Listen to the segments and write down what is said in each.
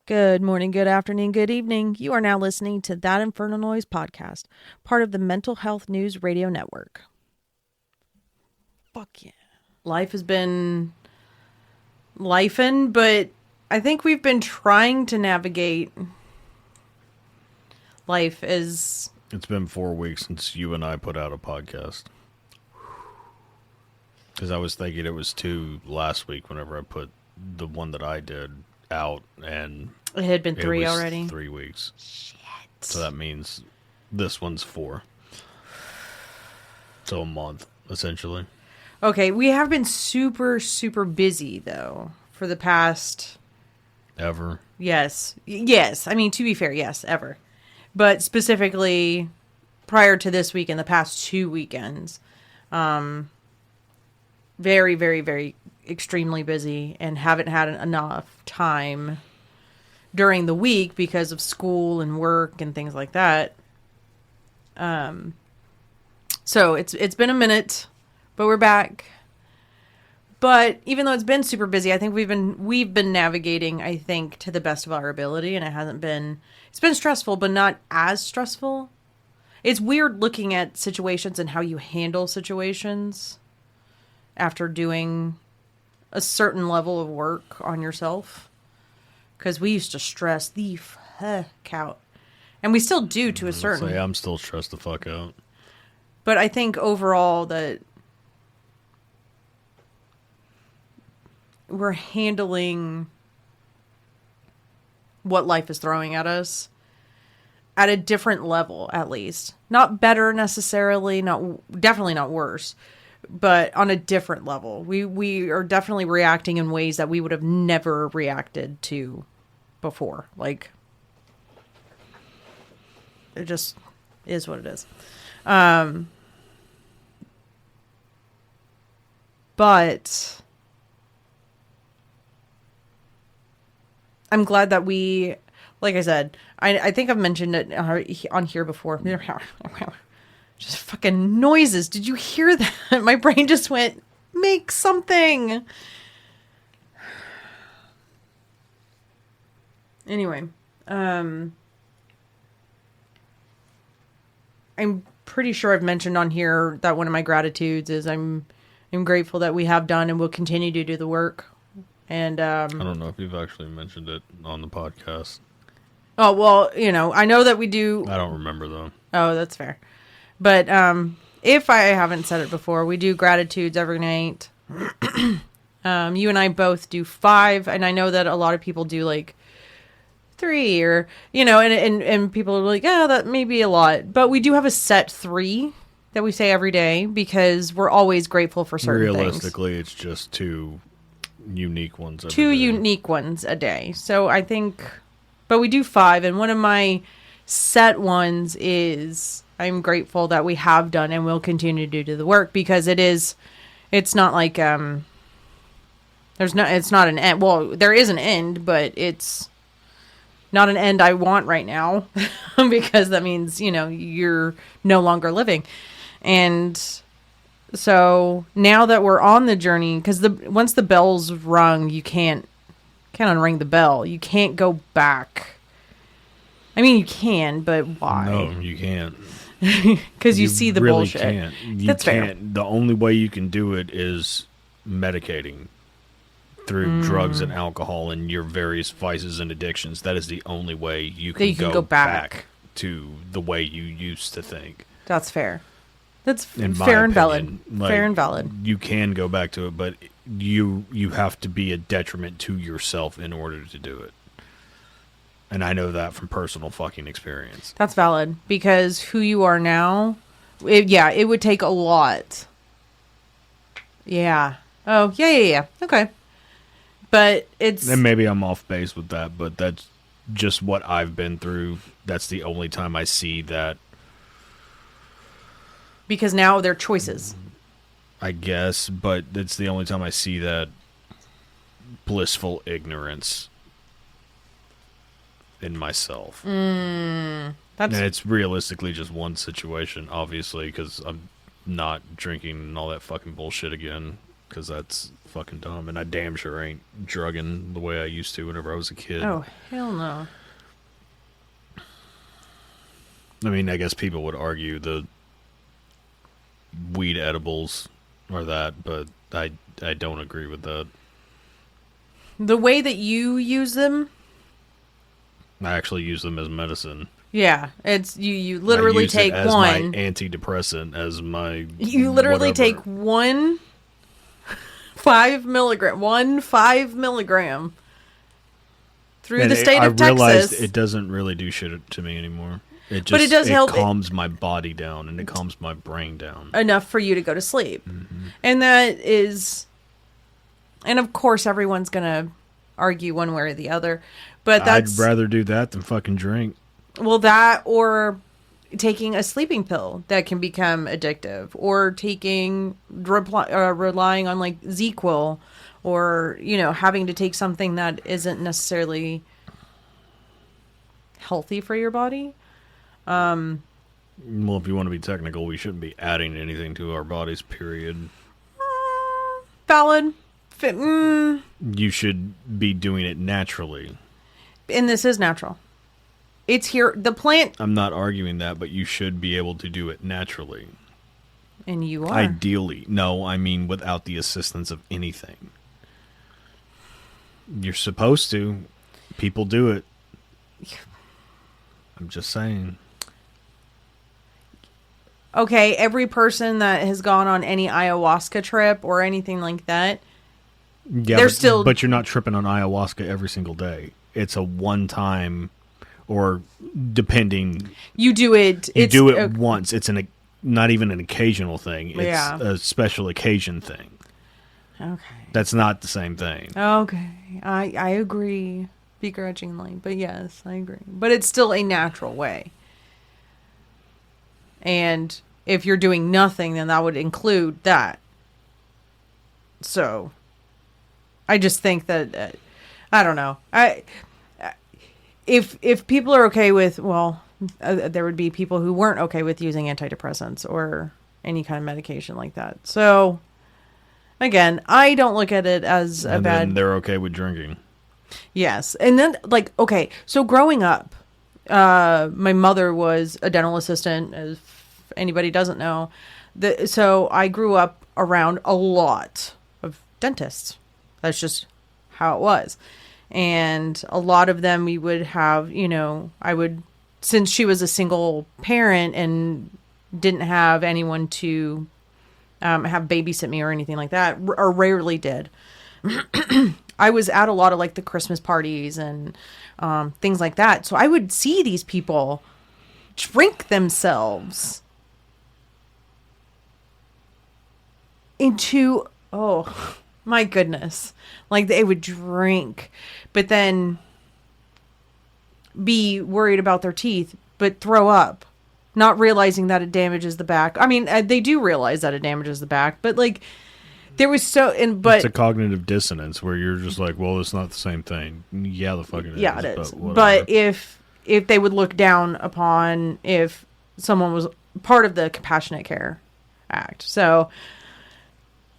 Good morning, good afternoon, good evening. You are now listening to That Infernal Noise podcast, part of the Mental Health News Radio Network. Fuck yeah. Life has been lifing, but I think we've been trying to navigate life as... It's been 4 weeks since you and I put out a podcast. Because I was thinking it was 2 last week whenever I put the one that I did out, and It had been 3 already. 3 weeks. Shit. So that means this one's 4. So a month, essentially. Okay, we have been super, super busy, though, for the past... Ever. Yes. I mean, to be fair, yes, ever. But specifically, prior to this week and the past 2 weekends, very, very, very extremely busy and haven't had enough time during the week because of school and work and things like that. So it's been a minute, but we're back. But even though it's been super busy, I think we've been navigating, I think, to the best of our ability, and it's been stressful, but not as stressful. It's weird looking at situations and how you handle situations after doing a certain level of work on yourself. Because we used to stress the fuck out. And we still do to a certain... I'm still stressed the fuck out. But I think overall that we're handling what life is throwing at us at a different level, at least. Not better necessarily, definitely not worse, but on a different level. We are definitely reacting in ways that we would have never reacted to before. Like, it just is what it is. But I'm glad that we, like I said, I think I've mentioned it on here before. Just fucking noises. Did you hear that? My brain just went, make something. Anyway, I'm pretty sure I've mentioned on here that one of my gratitudes is I'm grateful that we have done and will continue to do the work. And I don't know if you've actually mentioned it on the podcast. Oh, well, I know that we do. I don't remember, though. Oh, that's fair. But if I haven't said it before, we do gratitudes every night. You and I both do 5, and I know that a lot of people do like 3, or and people are like, yeah, that may be a lot, but we do have a set 3 that we say every day because we're always grateful for certain Realistically, things. it's just 2 unique ones. 2 unique ones a day. So I think, but we do 5, and one of my set ones is I'm grateful that we have done and will continue to do the work, because it's not like it's not an end. Well, there is an end, but it's not an end I want right now because that means, you're no longer living. And so now that we're on the journey, because once the bell's rung, you can't unring the bell. You can't go back. I mean, you can, but why? No, you can't. Because you see the really bullshit. Can't. That's fair. The only way you can do it is medicating through drugs and alcohol and your various vices and addictions. That is the only way you can go back to the way you used to think. That's fair. That's fair and valid. Like, fair and valid. You can go back to it, but you have to be a detriment to yourself in order to do it. And I know that from personal fucking experience. That's valid, because who you are now, it would take a lot. Yeah. Oh, yeah. Okay. But it's... And maybe I'm off base with that, but that's just what I've been through. That's the only time I see that. Because now they're choices. I guess, but it's the only time I see that blissful ignorance in myself. And it's realistically just one situation, obviously, because I'm not drinking and all that fucking bullshit again. because that's fucking dumb. And I damn sure ain't drugging the way I used to whenever I was a kid. Oh, hell no. I mean, I guess people would argue the weed edibles are that, but I don't agree with that. The way that you use them, I actually use them as medicine. yeah, it's you literally take as one my antidepressant, as my you literally whatever. take 5 milligram through the state of Texas. I realized it doesn't really do shit to me anymore. It just, but it does help. Calms my body down and it calms my brain down enough for you to go to sleep. And that is, and of course everyone's gonna argue one way or the other, but that's, I'd rather do that than fucking drink. Well, that or taking a sleeping pill that can become addictive, or relying on like ZQuil, or having to take something that isn't necessarily healthy for your body. Well, if you want to be technical, we shouldn't be adding anything to our bodies, period. Valid. You should be doing it naturally. And this is natural. It's here. The plant. I'm not arguing that, but you should be able to do it naturally. And you are. Ideally. No, I mean without the assistance of anything. You're supposed to. People do it. I'm just saying. Okay, every person that has gone on any ayahuasca trip or anything like that, yeah, but you're not tripping on ayahuasca every single day. It's a one-time, or depending. You do it. You do it once. It's not even an occasional thing. It's a special occasion thing. Okay. That's not the same thing. Okay, I agree begrudgingly, but yes, I agree. But it's still a natural way. And if you're doing nothing, then that would include that. So, I just think that I don't know. If people are okay with, well, there would be people who weren't okay with using antidepressants or any kind of medication like that. So, again, I don't look at it as a bad. And then they're okay with drinking. Yes, and then okay, so growing up, my mother was a dental assistant, as anybody doesn't know. So I grew up around a lot of dentists. That's just how it was. And a lot of them we would have, since she was a single parent and didn't have anyone to have babysit me or anything like that, or rarely did. I was at a lot of the Christmas parties and things like that. So I would see these people drink themselves into, oh my goodness. They would drink, but then be worried about their teeth, but throw up, not realizing that it damages the back. I mean, they do realize that it damages the back, but there was it's a cognitive dissonance where you're just like, well, it's not the same thing. Yeah, the fucking is. Yeah, it is. But if they would look down upon if someone was part of the Compassionate Care Act. So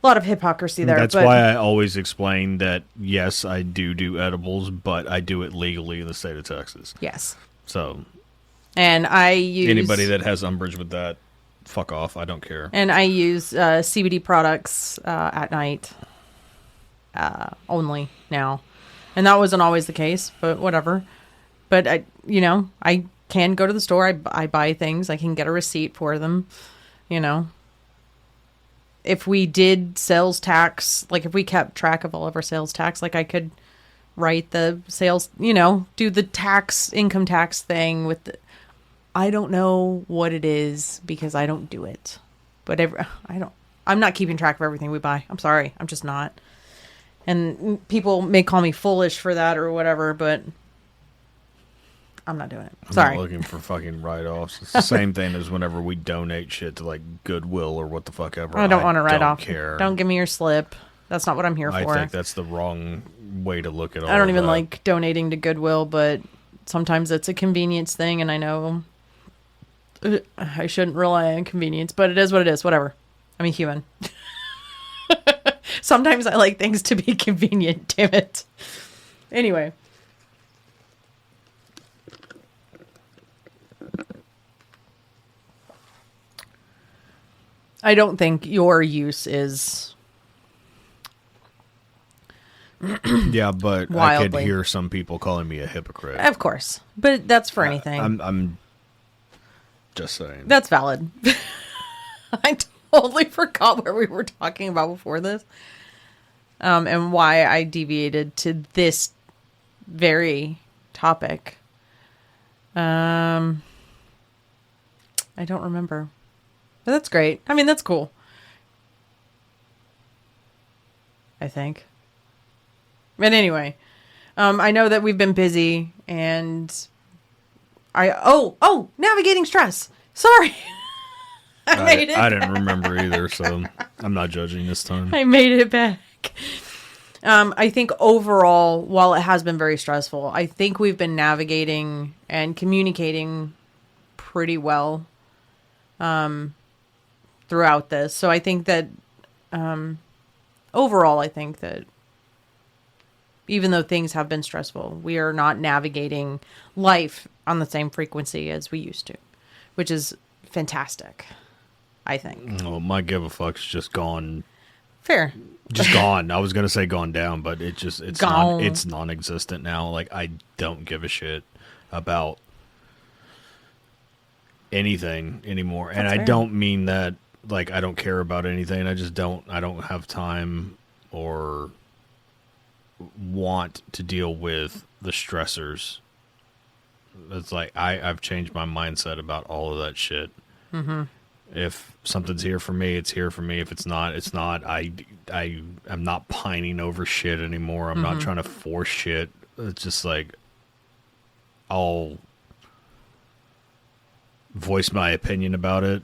a lot of hypocrisy there. That's why I always explain that, yes, I do edibles, but I do it legally in the state of Texas. Yes. So. And I use. Anybody that has umbrage with that, fuck off. I don't care. And I use CBD products at night only now. And that wasn't always the case, but whatever. But I can go to the store. I buy things. I can get a receipt for them. If we did sales tax, if we kept track of all of our sales tax, I could write the sales, do the income tax thing with the. I don't know what it is because I don't do it. But I'm not keeping track of everything we buy. I'm sorry. I'm just not. And people may call me foolish for that or whatever, but I'm not doing it. Sorry. I'm not looking for fucking write-offs. It's the same thing as whenever we donate shit to Goodwill or what the fuck ever. I don't want to write off. Care. Don't give me your slip. That's not what I'm here for. I think that's the wrong way to look at all I don't even like donating to Goodwill, but sometimes it's a convenience thing, and I know I shouldn't rely on convenience, but it is what it is. Whatever. I'm a human. Sometimes I like things to be convenient, damn it. Anyway. I don't think your use is... Yeah, but wildly. I could hear some people calling me a hypocrite. Of course. But that's for anything. I'm just saying. That's valid. I totally forgot what we were talking about before this. And why I deviated to this very topic. I don't remember. But that's great. I mean, that's cool. I think. But anyway, I know that we've been busy and navigating stress. Sorry. I didn't remember either, so I'm not judging this time. I made it back. I think overall, while it has been very stressful, I think we've been navigating and communicating pretty well throughout this. So I think that overall, I think that even though things have been stressful, we are not navigating life on the same frequency as we used to, which is fantastic, I think. Oh, my give a fuck's just gone. Fair. Just gone. I was going to say gone down, but it's non-existent now. Like, I don't give a shit about anything anymore. That's and I fair. Don't mean that, like, I don't care about anything. I don't have time or want to deal with the stressors. It's like I've changed my mindset about all of that shit. Mm-hmm. If something's here for me, it's here for me. If it's not, it's not. I'm not pining over shit anymore. I'm not trying to force shit. It's just like I'll voice my opinion about it,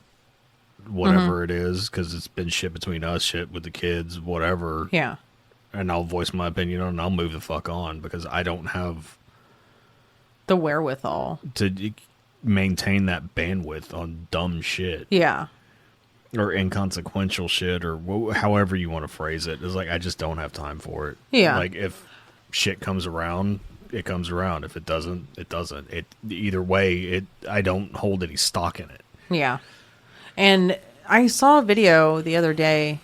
whatever it is, because it's been shit between us, shit with the kids, whatever. Yeah. And I'll voice my opinion on it and I'll move the fuck on because I don't have the wherewithal to maintain that bandwidth on dumb shit. Yeah. Or inconsequential shit or however you want to phrase it. It's like, I just don't have time for it. Yeah. Like, if shit comes around, it comes around. If it doesn't, it doesn't. Either way, I don't hold any stock in it. Yeah. And I saw a video the other day.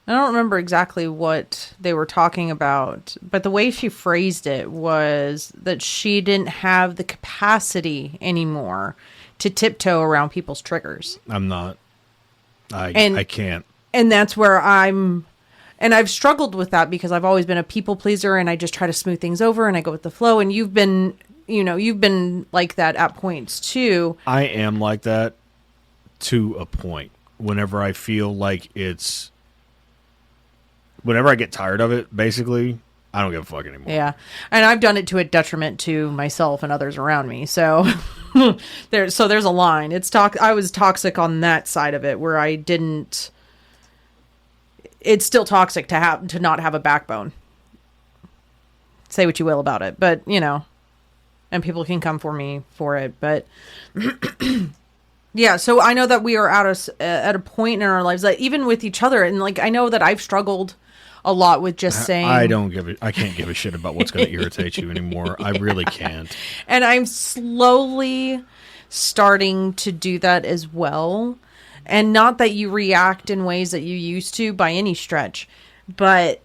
I don't remember exactly what they were talking about, but the way she phrased it was that she didn't have the capacity anymore to tiptoe around people's triggers. I'm not. I can't. And that's where and I've struggled with that because I've always been a people pleaser and I just try to smooth things over and I go with the flow. And you've been like that at points too. I am like that to a point. Whenever I feel like whenever I get tired of it, basically, I don't give a fuck anymore. Yeah. And I've done it to a detriment to myself and others around me. So there's a line. I was toxic on that side of it where I didn't. It's still toxic to not have a backbone. Say what you will about it, but and people can come for me for it, but yeah, so I know that we are at a point in our lives, like even with each other, and like I know that I've struggled a lot with just saying I can't give a shit about what's going to irritate you anymore. I really can't. And I'm slowly starting to do that as well. And not that you react in ways that you used to by any stretch, but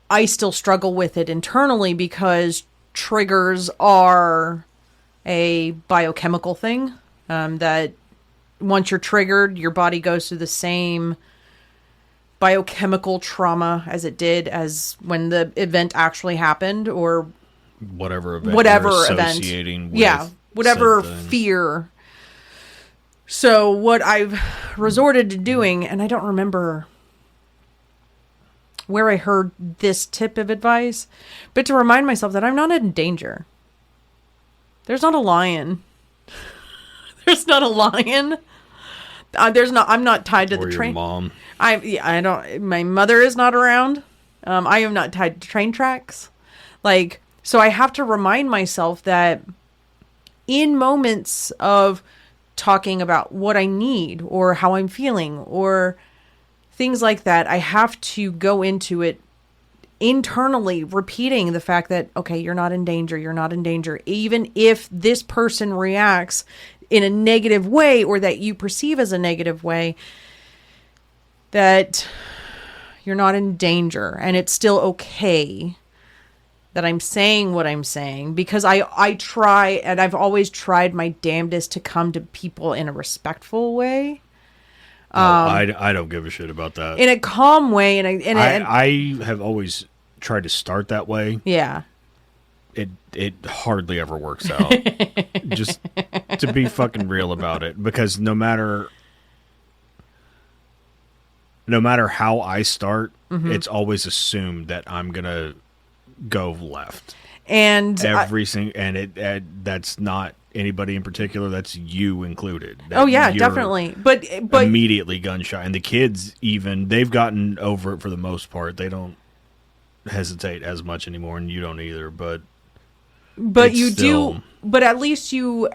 I still struggle with it internally because triggers are a biochemical thing, that once you're triggered, your body goes through the same biochemical trauma as it did as when the event actually happened, or whatever event whatever fear. So what I've resorted to doing, and I don't remember where I heard this tip of advice, but to remind myself that I'm not in danger. There's not a lion. There's not a lion. I'm not tied to the train. Your mom. I don't. My mother is not around. I am not tied to train tracks. Like, so I have to remind myself that in moments of talking about what I need or how I'm feeling or things like that, I have to go into it internally repeating the fact that, okay, you're not in danger. You're not in danger. Even if this person reacts in a negative way or that you perceive as a negative way, that you're not in danger. And it's still okay that I'm saying what I'm saying, because I try, and I've always tried my damnedest to come to people in a respectful way. I don't give a shit about that. In a calm way. I have always tried to start that way. Yeah. It hardly ever works out. Just to be fucking real about it. Because no matter how I start, it's always assumed that I'm going to go left. And that's not anybody in particular, that's you included. Oh yeah, definitely. But immediately gunshot. And the kids, even, they've gotten over it for the most part. They don't hesitate as much anymore, and you don't either, but you still do, but at least you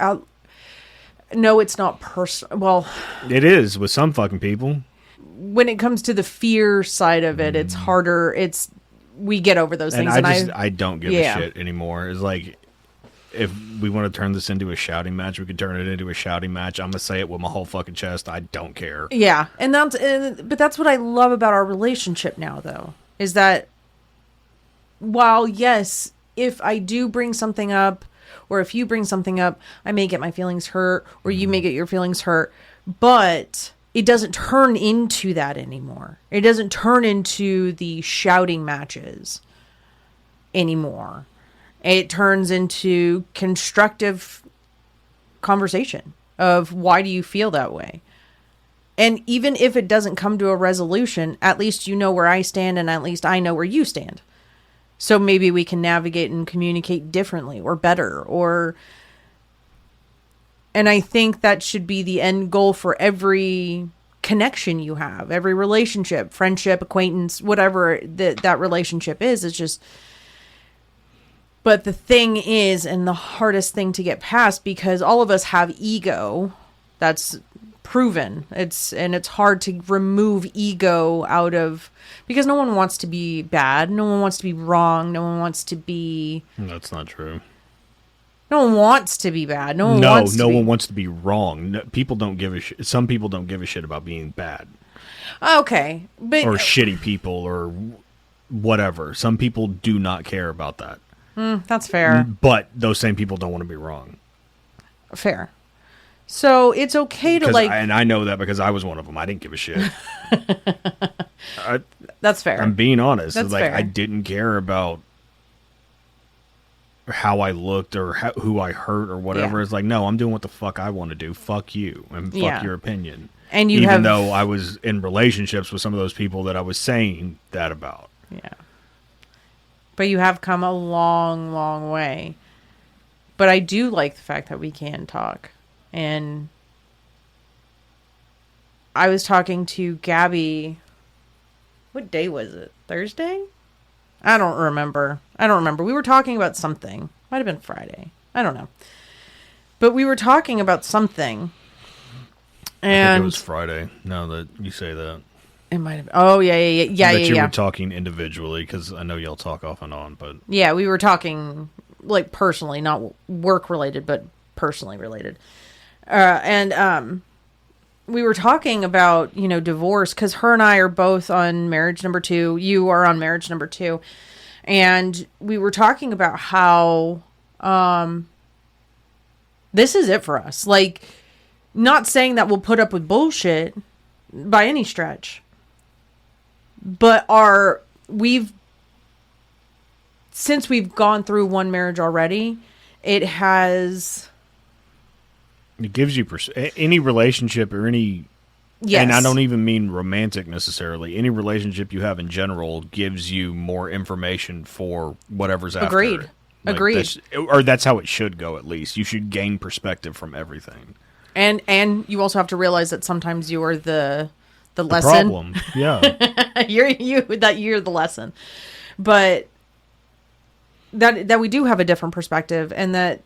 know it's not personal. Well, it is with some fucking people. When it comes to the fear side of it, it's harder. We get over those things, and I don't give a shit anymore. It's like, if we want to turn this into a shouting match, we could turn it into a shouting match. I'm gonna say it with my whole fucking chest. I don't care. Yeah, but that's what I love about our relationship now, though, is that while yes, if I do bring something up, or if you bring something up, I may get my feelings hurt, or you may get your feelings hurt, but it doesn't turn into that anymore. It doesn't turn into the shouting matches anymore. It turns into constructive conversation of, why do you feel that way? And even if it doesn't come to a resolution, at least you know where I stand, and at least I know where you stand. So maybe we can navigate and communicate differently or better, and I think that should be the end goal for every connection you have, every relationship, friendship, acquaintance, whatever that relationship is. It's just, but the thing is, and the hardest thing to get past, because all of us have ego, that's proven. It's hard to remove ego out of, because no one wants to be bad, no one wants to be wrong, no one wants to be. That's not true. No one wants to be bad. No one wants to be wrong. No, people don't give a shit. Some people don't give a shit about being bad. Okay, but or shitty people or whatever. Some people do not care about that. That's fair. But those same people don't want to be wrong. Fair. So it's okay to and I know that because I was one of them. I didn't give a shit. That's fair. I'm being honest. That's like, fair. I didn't care about how I looked or who I hurt or whatever. Yeah. It's like, no, I'm doing what the fuck I want to do. Fuck you and fuck your opinion. And even though I was in relationships with some of those people that I was saying that about. Yeah. But you have come a long, long way. But I do like the fact that we can talk. And I was talking to Gabby. What day was it? Thursday? I don't remember. We were talking about something. Might have been Friday. I don't know. But we were talking about something. And I think it was Friday, now that you say that. It might have. Oh, yeah. But you were talking individually, because I know y'all talk off and on, but. Yeah, we were talking, like, personally, not work-related, but personally related. And we were talking about, divorce, because her and I are both on marriage number 2. You are on marriage number 2. And we were talking about how this is it for us. Like, not saying that we'll put up with bullshit by any stretch. But since we've gone through one marriage already, it gives you any relationship or any, yes. And I don't even mean romantic necessarily. Any relationship you have in general gives you more information for whatever's after. Agreed. Agreed. That's how it should go. At least you should gain perspective from everything. And you also have to realize that sometimes you are the lesson. Problem. Yeah. you're the lesson. But that we do have a different perspective, and that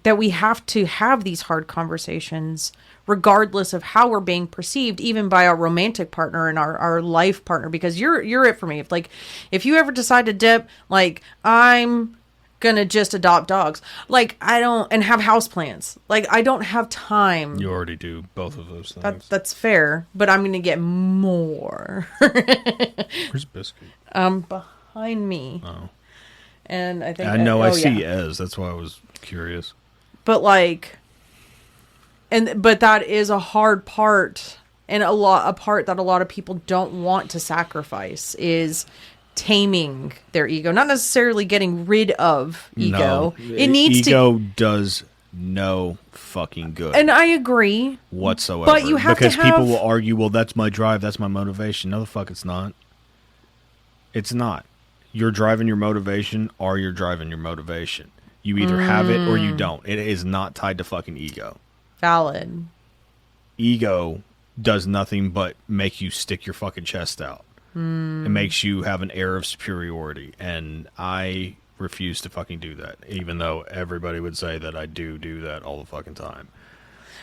that we have to have these hard conversations regardless of how we're being perceived, even by our romantic partner and our life partner, because you're it for me. If you ever decide to dip, like, I'm gonna just adopt dogs, like, I don't, and have houseplants, like, I don't have time. You already do both of those things. That's fair, but I'm gonna get more. Where's Biscuit? Behind me. Oh. And I think I know, I see Ez, that's why I was curious. But like, but that is a hard part, and a part that a lot of people don't want to sacrifice, is taming their ego, not necessarily getting rid of ego. No, it needs ego does no fucking good. And I agree whatsoever. But you have because to have, people will argue, well, that's my drive, that's my motivation. No, the fuck, it's not. It's not. You're driving your motivation, or you're driving your motivation. You either have it or you don't. It is not tied to fucking ego. Valid. Ego does nothing but make you stick your fucking chest out. It makes you have an air of superiority, and I refuse to fucking do that, even though everybody would say that I do that all the fucking time.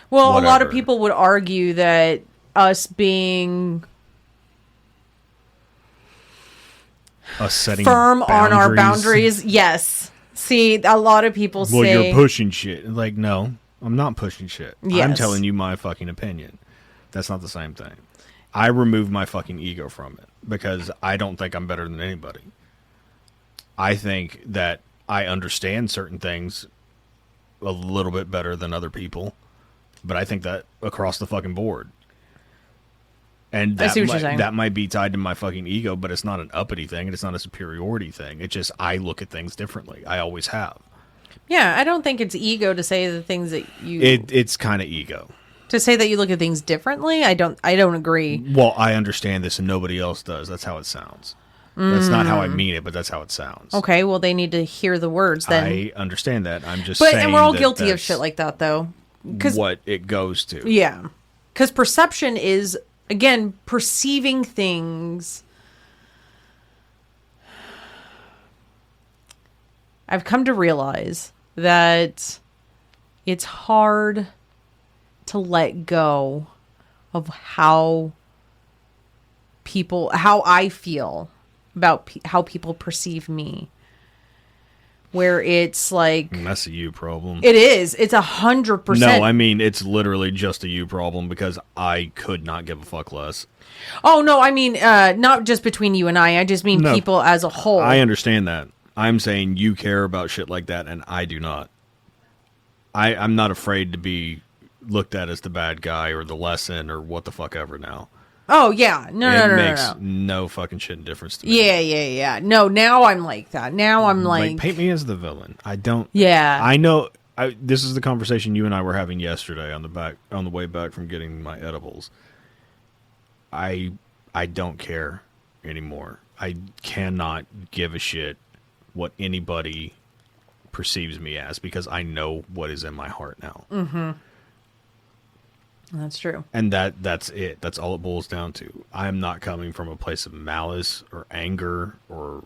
Well, whatever. A lot of people would argue that us being setting firm on our boundaries, yes. See, a lot of people say, well, you're pushing shit. Like, no, I'm not pushing shit. Yes. I'm telling you my fucking opinion. That's not the same thing. I remove my fucking ego from it because I don't think I'm better than anybody. I think that I understand certain things a little bit better than other people, but I think that across the fucking board. And I see what you're saying. That might be tied to my fucking ego, but it's not an uppity thing, and it's not a superiority thing. It's just I look at things differently. I always have. Yeah, I don't think it's ego to say the things that you... It's kind of ego. To say that you look at things differently? I don't agree. Well, I understand this and nobody else does. That's how it sounds. That's not how I mean it, but that's how it sounds. Okay, well, they need to hear the words then. I understand that. I'm just saying, and we're all guilty of shit like that, though. What it goes to. Yeah. Because perception is, again, perceiving things. I've come to realize that it's hard to let go of how I feel about how people perceive me. Where it's like... That's a you problem. It is. It's 100%. No, I mean, it's literally just a you problem because I could not give a fuck less. Oh, no, I mean, not just between you and I just mean people as a whole. I understand that. I'm saying you care about shit like that, and I do not. I'm not afraid to be looked at as the bad guy or the lesson or what the fuck ever now. Oh, yeah. No. It makes no fucking shit difference to me. Yeah. No, now I'm like that. Now I'm like... paint me as the villain. I don't... Yeah. I know... this is the conversation you and I were having yesterday on the way back from getting my edibles. I don't care anymore. I cannot give a shit what anybody perceives me as because I know what is in my heart now. Mm-hmm. That's true. And that's it. That's all it boils down to. I'm not coming from a place of malice or anger or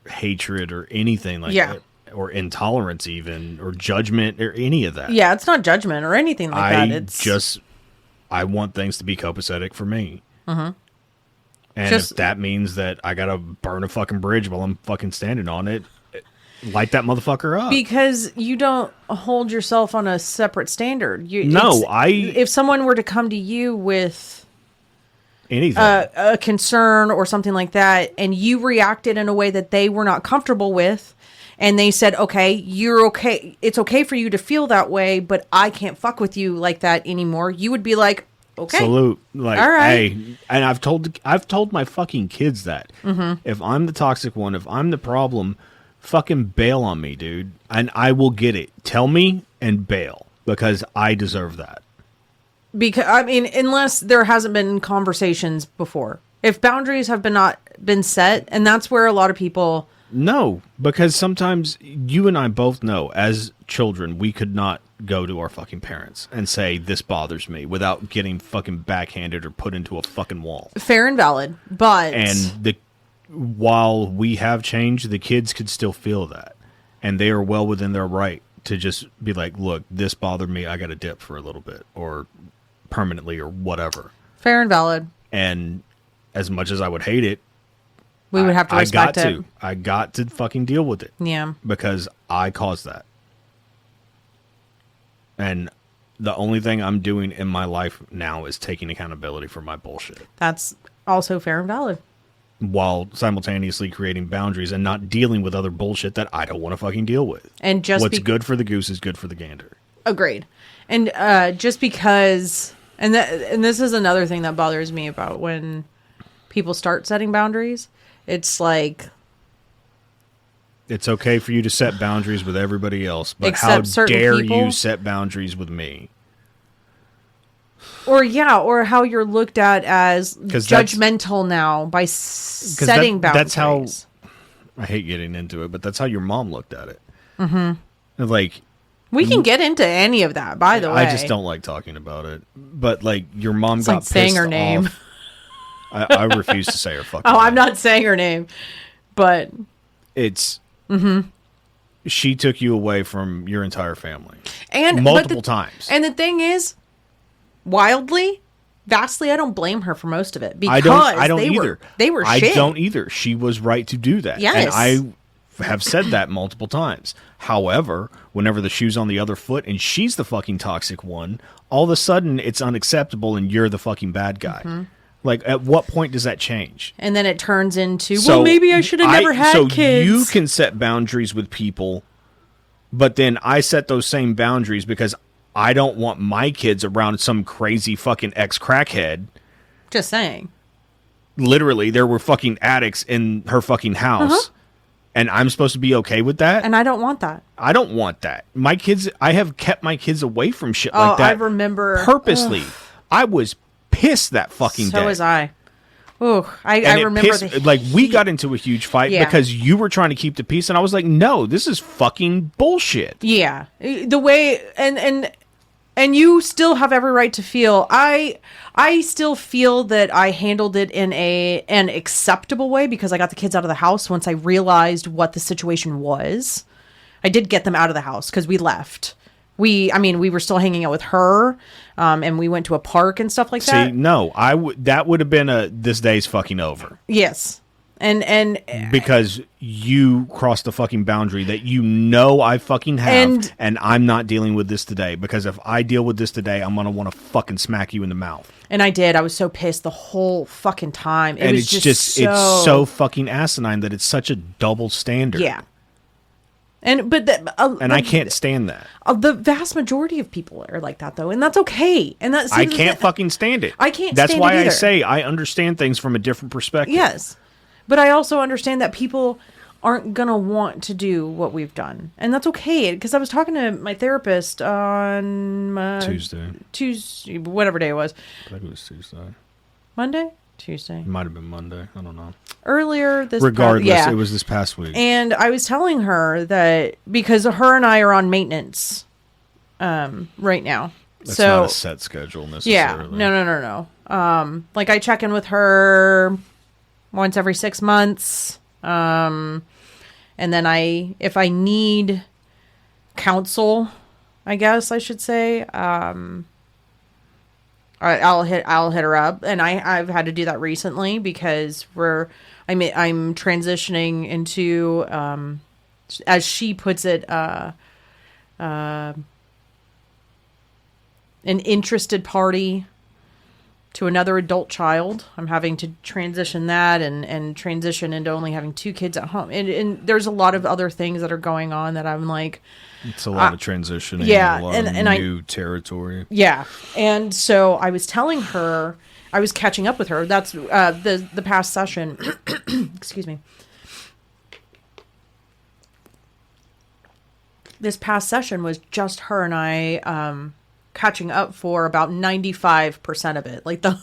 hatred or anything like that. Or intolerance even, or judgment, or any of that. Yeah, it's not judgment or anything like that. I want things to be copacetic for me. Mm-hmm. And if that means that I gotta burn a fucking bridge while I'm fucking standing on it, light that motherfucker up. Because you don't hold yourself on a separate standard. If someone were to come to you with anything, a concern or something like that, and you reacted in a way that they were not comfortable with, and they said, okay, you're okay, it's okay for you to feel that way, but I can't fuck with you like that anymore, you would be like, okay. Salute. Like, all right. Hey, and I've told my fucking kids that. Mm-hmm. If I'm the toxic one, if I'm the problem, fucking bail on me, dude. And I will get it. Tell me and bail. Because I deserve that. Because, I mean, unless there hasn't been conversations before. If boundaries have not been set, and that's where a lot of people... No, because sometimes you and I both know, as children, we could not go to our fucking parents and say, this bothers me, without getting fucking backhanded or put into a fucking wall. Fair and valid, but... And while we have changed, the kids could still feel that. And they are well within their right to just be like, look, this bothered me. I got to dip for a little bit or permanently or whatever. Fair and valid. And as much as I would hate it, we would have to respect it. I got to fucking deal with it. Yeah. Because I caused that. And the only thing I'm doing in my life now is taking accountability for my bullshit. That's also fair and valid. While simultaneously creating boundaries and not dealing with other bullshit that I don't want to fucking deal with. And just what's good for the goose is good for the gander. Agreed. And just because, and this is another thing that bothers me about when people start setting boundaries. It's like, it's okay for you to set boundaries with everybody else, but how dare you set boundaries with me? Or how you're looked at as judgmental now by setting boundaries. That's how, I hate getting into it, but that's how your mom looked at it. Mm-hmm. Like, we can get into any of that, by the way. I just don't like talking about it. But like, your mom got like saying her name. I refuse to say her fucking name. I'm not saying her name, but it's she took you away from your entire family and multiple times. And the thing is, vastly, I don't blame her for most of it because I don't either. They were shit. I don't either. She was right to do that. Yes. And I have said that multiple times. However, whenever the shoe's on the other foot and she's the fucking toxic one, all of a sudden it's unacceptable and you're the fucking bad guy. Mm-hmm. Like, at what point does that change? And then it turns into, well, maybe I should have never had kids. So you can set boundaries with people, but then I set those same boundaries because I don't want my kids around some crazy fucking ex-crackhead. Just saying. Literally, there were fucking addicts in her fucking house. And I'm supposed to be okay with that? And I don't want that. I don't want that. My kids, I have kept my kids away from shit like that. I remember. Purposely. I was pissed that fucking day. So was I. Ooh, I remember we got into a huge fight because you were trying to keep the peace, and I was like, no, this is fucking bullshit. Yeah. The way, and you still have every right to feel, I still feel that I handled it in an acceptable way because I got the kids out of the house once I realized what the situation was. I did get them out of the house because we left. We were still hanging out with her, and we went to a park and stuff like that. See, no, that would have been this day's fucking over. Yes. And because you crossed the fucking boundary that I fucking have, and I'm not dealing with this today. Because if I deal with this today, I'm gonna want to fucking smack you in the mouth. And I did. I was so pissed the whole fucking time. It's so fucking asinine that it's such a double standard. Yeah. And I can't stand that. The vast majority of people are like that, though, and that's okay. And I can't fucking stand it. I can't. That's stand why it either. I say I understand things from a different perspective. Yes, but I also understand that people aren't gonna want to do what we've done, and that's okay. Because I was talking to my therapist on Tuesday, whatever day it was. I think it was Tuesday. Monday. Tuesday. It might have been Monday. I don't know. Earlier this Regardless, it was this past week. And I was telling her that because her and I are on maintenance right now. That's not a set schedule necessarily. Yeah. No. Like I check in with her once every 6 months. And then if I need counsel, I guess I should say, I'll hit her up, and I've had to do that recently because I'm transitioning into as she puts it an interested party to another adult child. I'm having to transition that and transition into only having 2 kids at home, and there's a lot of other things that are going on that I'm like. It's a lot of transitioning, a lot of new territory. Yeah, and so I was telling her, I was catching up with her. That's the past session. Excuse me. This past session was just her and I catching up for about 95% of it. Like the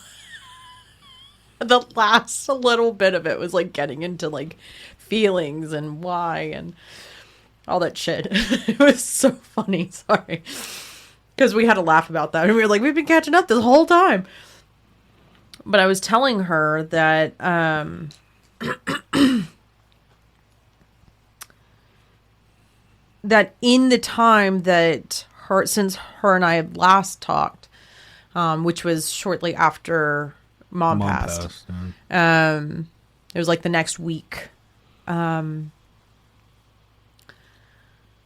last little bit of it was like getting into like feelings and why and all that shit. It was so funny. Sorry. Because we had a laugh about that. And we were like, we've been catching up this whole time. But I was telling her that that in the time that since her and I had last talked, which was shortly after mom passed. It was like the next week.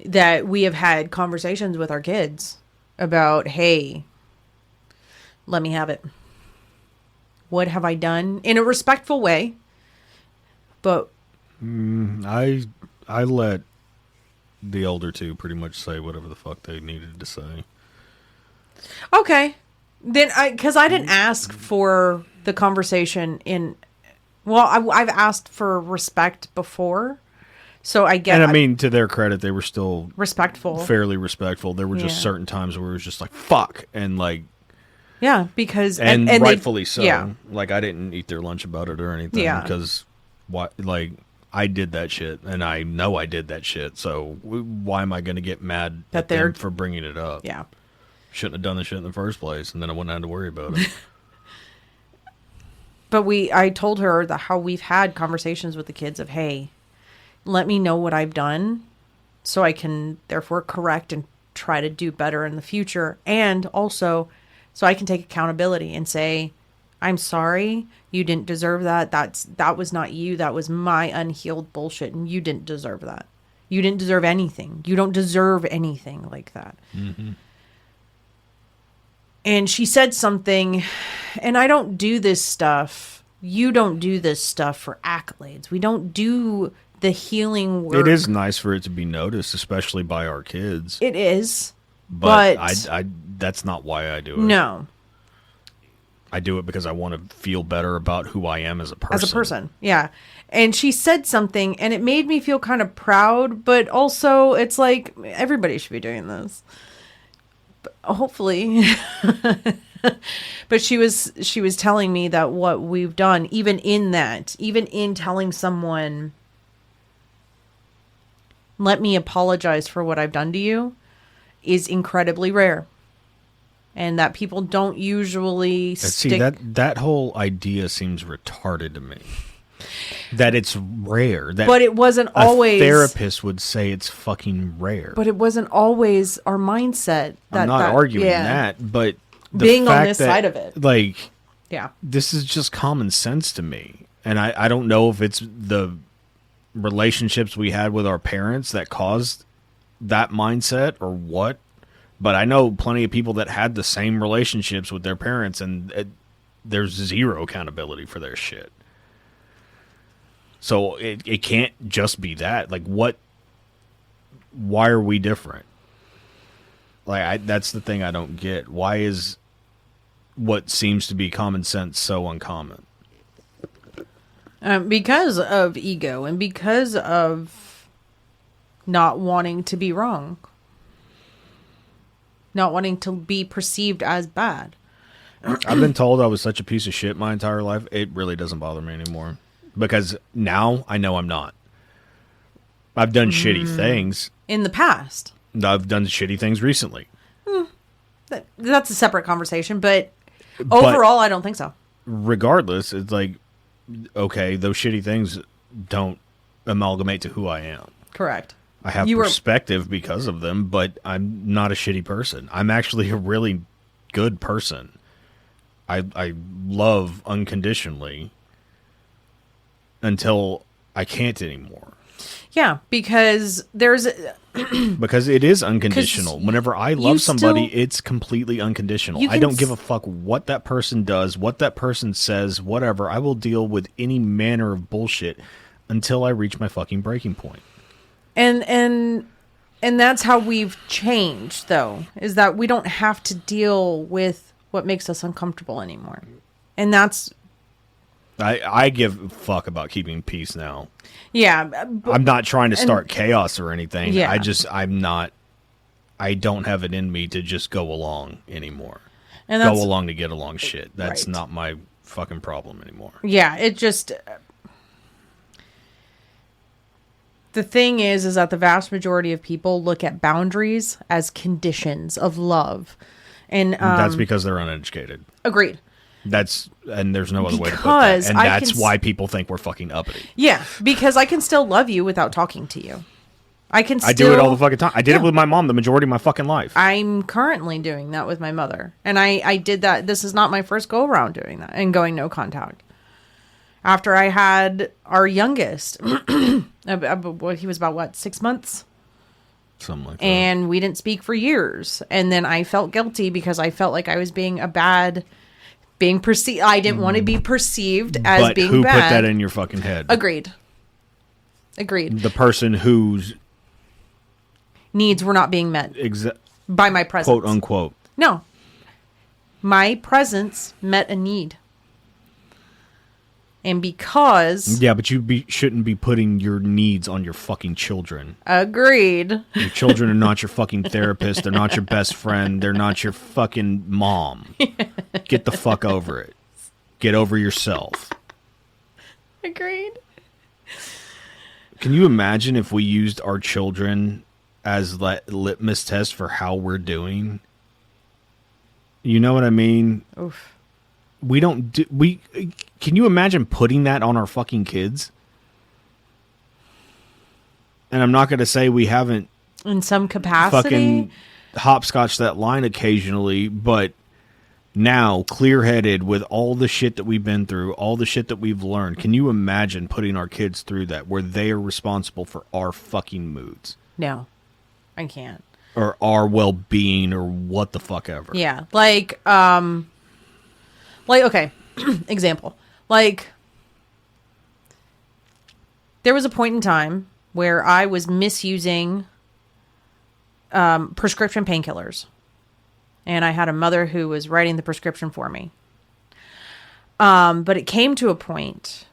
That we have had conversations with our kids about, hey, let me have it. What have I done? In a respectful way. But I let the older two pretty much say whatever the fuck they needed to say. Okay. Then because I didn't ask for the conversation I've asked for respect before. So I get. And I mean, to their credit, they were still respectful, fairly respectful. There were just certain times where it was just like, fuck. And like, yeah, because, and rightfully so. Yeah. Like, I didn't eat their lunch about it or anything because like, I did that shit and I know I did that shit. So why am I going to get mad at them for bringing it up? Yeah. Shouldn't have done the shit in the first place. And then I wouldn't have to worry about it. But I told her how we've had conversations with the kids of, hey, let me know what I've done so I can therefore correct and try to do better in the future. And also so I can take accountability and say, I'm sorry, you didn't deserve that. That was not you. That was my unhealed bullshit. And you didn't deserve that. You didn't deserve anything. You don't deserve anything like that. Mm-hmm. And she said something, and I don't do this stuff. You don't do this stuff for accolades. We don't do the healing work. It is nice for it to be noticed, especially by our kids. It is. But I that's not why I do it. No. I do it because I want to feel better about who I am as a person. As a person, yeah. And she said something, and it made me feel kind of proud, but also it's like, everybody should be doing this. But hopefully. But she was telling me that what we've done, even in telling someone, let me apologize for what I've done to you, is incredibly rare. And that people don't usually stick. See, that whole idea seems retarded to me. That it's rare. But it wasn't always. A therapist would say it's fucking rare. But it wasn't always our mindset. I'm not arguing that, but being on this side of it. Like, yeah, this is just common sense to me. And I don't know if it's the relationships we had with our parents that caused that mindset or what. But I know plenty of people that had the same relationships with their parents, and there's zero accountability for their shit. So it can't just be that. Like, why are we different? Like, that's the thing I don't get. Why is what seems to be common sense so uncommon? Because of ego and because of not wanting to be wrong. Not wanting to be perceived as bad. I've been told I was such a piece of shit my entire life. It really doesn't bother me anymore. Because now I know I'm not. I've done shitty things. In the past. I've done shitty things recently. That's a separate conversation, but overall, I don't think so. Regardless, it's like, okay, those shitty things don't amalgamate to who I am. Correct. I have perspective because of them, but I'm not a shitty person. I'm actually a really good person. I love unconditionally until I can't anymore. Yeah, because there's... because it is unconditional. Whenever I love somebody, it's completely unconditional. I don't give a fuck what that person does, what that person says, whatever. I will deal with any manner of bullshit until I reach my fucking breaking point. And that's how we've changed, though, is that we don't have to deal with what makes us uncomfortable anymore. And that's... I give a fuck about keeping peace now. Yeah. I'm not trying to start chaos or anything. Yeah. I don't have it in me to just go along anymore. And go along to get along shit. That's not my fucking problem anymore. Yeah, it just... The thing is that the vast majority of people look at boundaries as conditions of love. And that's because they're uneducated. Agreed. And there's no other way to put that. And that's why people think we're fucking uppity. Yeah, because I can still love you without talking to you. I can still... I do it all the fucking time. I did it with my mom the majority of my fucking life. I'm currently doing that with my mother. And I did that. This is not my first go around doing that and going no contact. After I had our youngest, he was about, 6 months? Something like that. And we didn't speak for years. And then I felt guilty because I felt like I was being perceived. I didn't want to be perceived as being bad. But who put that in your fucking head? Agreed. The person whose needs were not being met by my presence. Quote unquote. No. My presence met a need. And because... Yeah, but you shouldn't be putting your needs on your fucking children. Agreed. Your children are not your fucking therapist. They're not your best friend. They're not your fucking mom. Get the fuck over it. Get over yourself. Agreed. Can you imagine if we used our children as litmus test for how we're doing? You know what I mean? Oof. Can you imagine putting that on our fucking kids? And I'm not going to say we haven't in some capacity fucking hopscotch that line occasionally, but now, clear-headed with all the shit that we've been through, all the shit that we've learned, can you imagine putting our kids through that, where they are responsible for our fucking moods? No, I can't. Or our well-being, or what the fuck ever. Yeah, okay, example. Like, there was a point in time where I was misusing prescription painkillers. And I had a mother who was writing the prescription for me. But it came to a point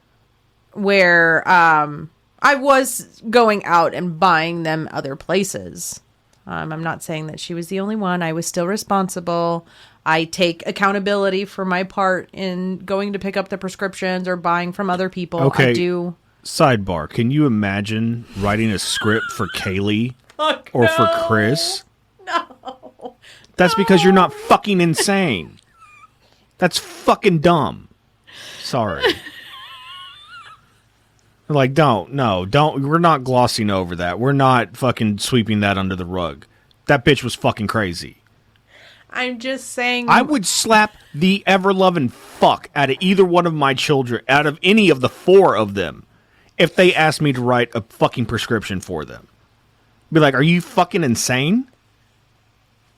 where I was going out and buying them other places. I'm not saying that she was the only one. I was still responsible. I take accountability for my part in going to pick up the prescriptions or buying from other people. Okay. I do. Sidebar. Can you imagine writing a script for Kaylee or for Chris? No. That's because you're not fucking insane. That's fucking dumb. Sorry. Like, don't. We're not glossing over that. We're not fucking sweeping that under the rug. That bitch was fucking crazy. I'm just saying. I would slap the ever-loving fuck out of either one of my children, out of any of the four of them, if they asked me to write a fucking prescription for them. Be like, are you fucking insane?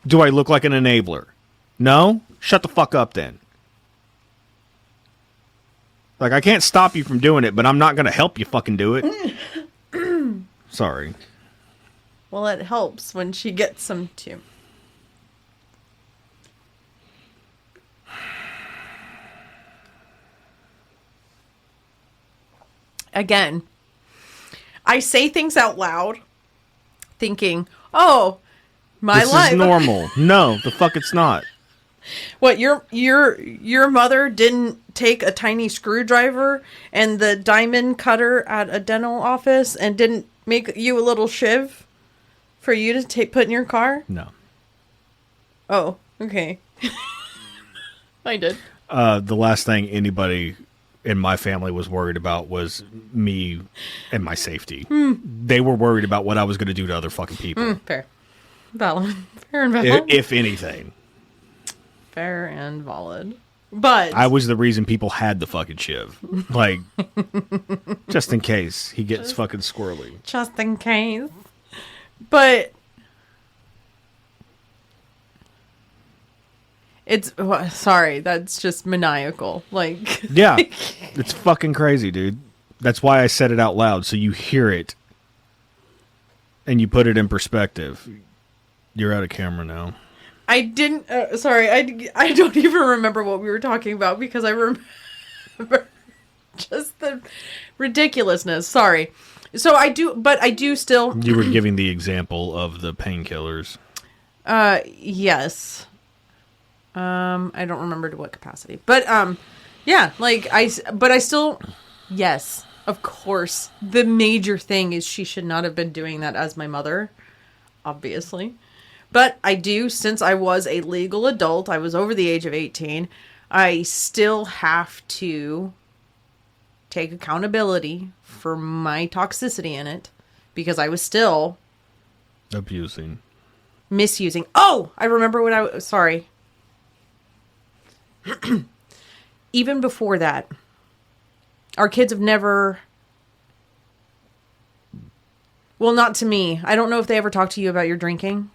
Do I look like an enabler? No? Shut the fuck up then. Like, I can't stop you from doing it, but I'm not going to help you fucking do it. Sorry. Well, it helps when she gets some too. Again, I say things out loud thinking, oh, my life. This is normal. No, the fuck it's not. What, your mother didn't take a tiny screwdriver and the diamond cutter at a dental office and didn't make you a little shiv for you to put in your car? No. Oh, okay. I did. The last thing anybody in my family was worried about was me and my safety. They were worried about what I was going to do to other fucking people. Fair. Valid. Fair and valid. If anything. Fair and valid. But I was the reason people had the fucking shiv. Like, just in case he gets fucking squirrely. Just in case. But it's sorry, that's just maniacal. Like, yeah, it's fucking crazy, dude. That's why I said it out loud, so you hear it and you put it in perspective. You're out of camera now. I didn't. Sorry, I don't even remember what we were talking about because I remember just the ridiculousness. Sorry. So I do still. You were giving the example of the painkillers. Yes. I don't remember to what capacity, but yeah, like I still, yes, of course. The major thing is she should not have been doing that as my mother, obviously. But I do, since I was a legal adult, I was over the age of 18, I still have to take accountability for my toxicity in it because I was still Abusing. Misusing. Oh, I remember what I was. Sorry. Even before that, our kids have never. Well, not to me. I don't know if they ever talked to you about your drinking.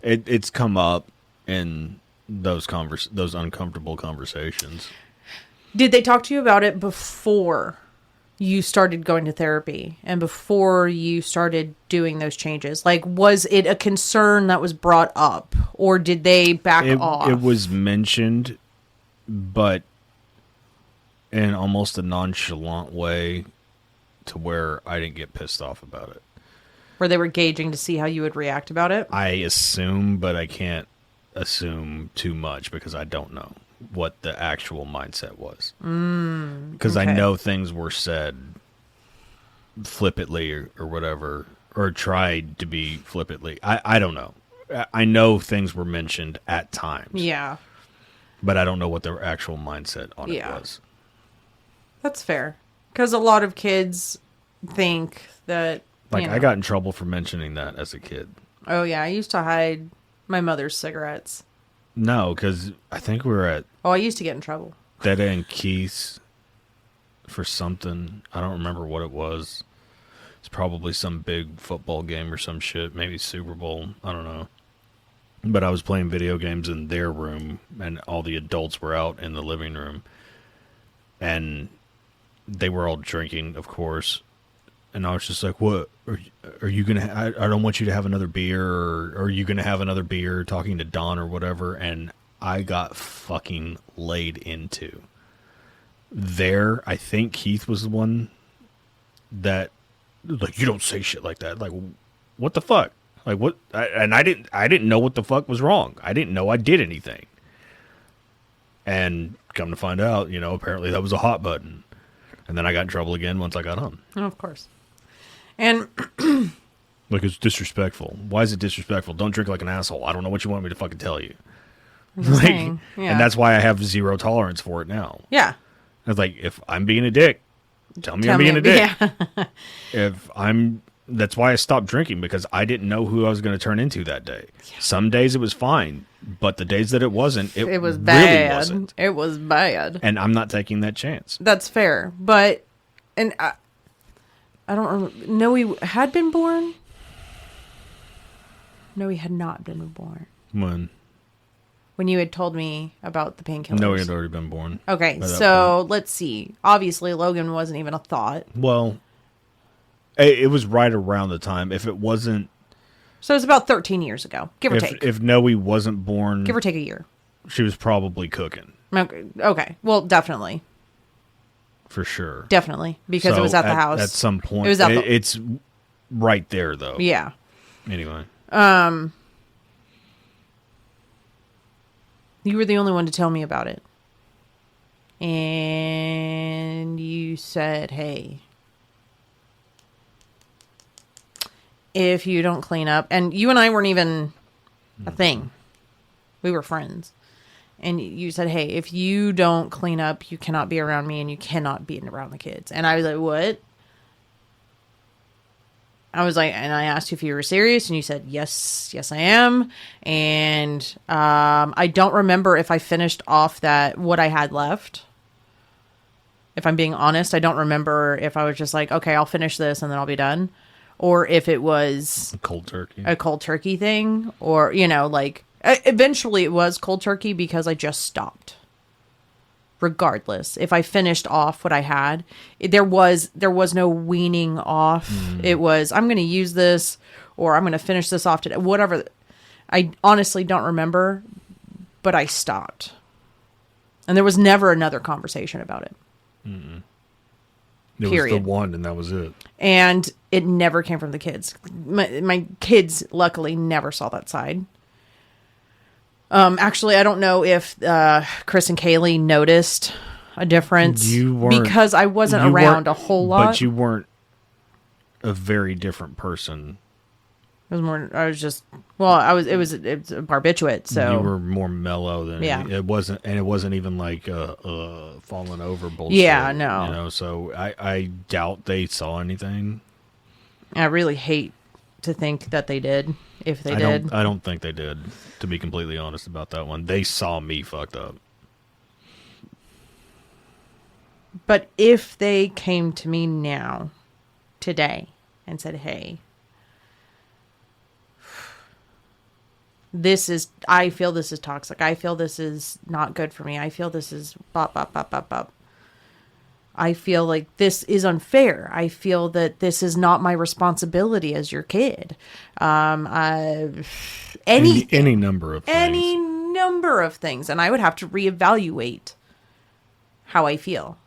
It's come up in those uncomfortable conversations. Did they talk to you about it before you started going to therapy and before you started doing those changes? Like, was it a concern that was brought up, or did they back off? It was mentioned, but in almost a nonchalant way to where I didn't get pissed off about it. Where they were gauging to see how you would react about it? I assume, but I can't assume too much because I don't know what the actual mindset was. Because I know things were said flippantly or whatever, or tried to be flippantly. I don't know. I know things were mentioned at times. Yeah. But I don't know what their actual mindset on it was. That's fair. Because a lot of kids think that... Like, I got in trouble for mentioning that as a kid. Oh, yeah. I used to hide my mother's cigarettes. No, because I think we were at... Oh, I used to get in trouble. Dead End Keith's for something. I don't remember what it was. It's probably some big football game or some shit. Maybe Super Bowl. I don't know. But I was playing video games in their room, and all the adults were out in the living room. And they were all drinking, of course. And I was just like, what? Are you going to... I don't want you to have another beer, or are you going to have another beer, talking to Don or whatever. And I got fucking laid into. There, I think Keith was the one that... Like, you don't say shit like that. Like, what the fuck? Like, what? I didn't know what the fuck was wrong. I didn't know I did anything. And come to find out, apparently that was a hot button. And then I got in trouble again once I got home. Oh, of course. And like, it's disrespectful. Why is it disrespectful? Don't drink like an asshole. I don't know what you want me to fucking tell you. Like, and that's why I have zero tolerance for it now. Yeah. It's like, if I'm being a dick, tell me I'm being a dick. Yeah. That's why I stopped drinking, because I didn't know who I was going to turn into that day. Yeah. Some days it was fine, but the days that it wasn't, it was bad. Really wasn't. It was bad. And I'm not taking that chance. That's fair. But, and I don't know, he had been born? No, he had not been born. When you had told me about the painkillers. No, he had already been born. Okay, so let's see. Obviously, Logan wasn't even a thought. Well, it was right around the time. If it wasn't... So it was about 13 years ago, give or take. If Noe wasn't born... Give or take a year. She was probably cooking. Okay. Well, definitely. For sure. Definitely. Because it was at the house. At some point. It was it's right there, though. Yeah. Anyway. You were the only one to tell me about it. And you said, hey, if you don't clean up, and you and I weren't even a thing. We were friends. And you said, hey, if you don't clean up, you cannot be around me and you cannot be around the kids. And I was like, what? I was like, and I asked you if you were serious, and you said, yes, I am. And I don't remember if I finished off what I had left. If I'm being honest, I don't remember if I was just like, okay, I'll finish this and then I'll be done. Or if it was a cold turkey thing. Or, like, eventually it was cold turkey because I just stopped. Regardless, if I finished off what I had, there was no weaning off. It was, I'm going to use this, or I'm going to finish this off today. Whatever. I honestly don't remember, but I stopped. And there was never another conversation about it. It was the one, and that was it. And it never came from the kids. My kids, luckily, never saw that side. Actually, I don't know if Chris and Kaylee noticed a difference because I wasn't around a whole lot. But you weren't a very different person. It was more. I was just. Well, I was. It was a barbiturate. So you were more mellow than. Yeah. It wasn't, and it wasn't even like falling over bullshit. Yeah. No. So I doubt they saw anything. I really hate to think that they did, if they did. I don't think they did, to be completely honest about that one. They saw me fucked up. But if they came to me now, today, and said, hey, I feel this is toxic. I feel this is not good for me. I feel this is bop, bop, bop, bop, bop. I feel like this is unfair. I feel that this is not my responsibility as your kid. Any number of things. Any number of things. And I would have to reevaluate how I feel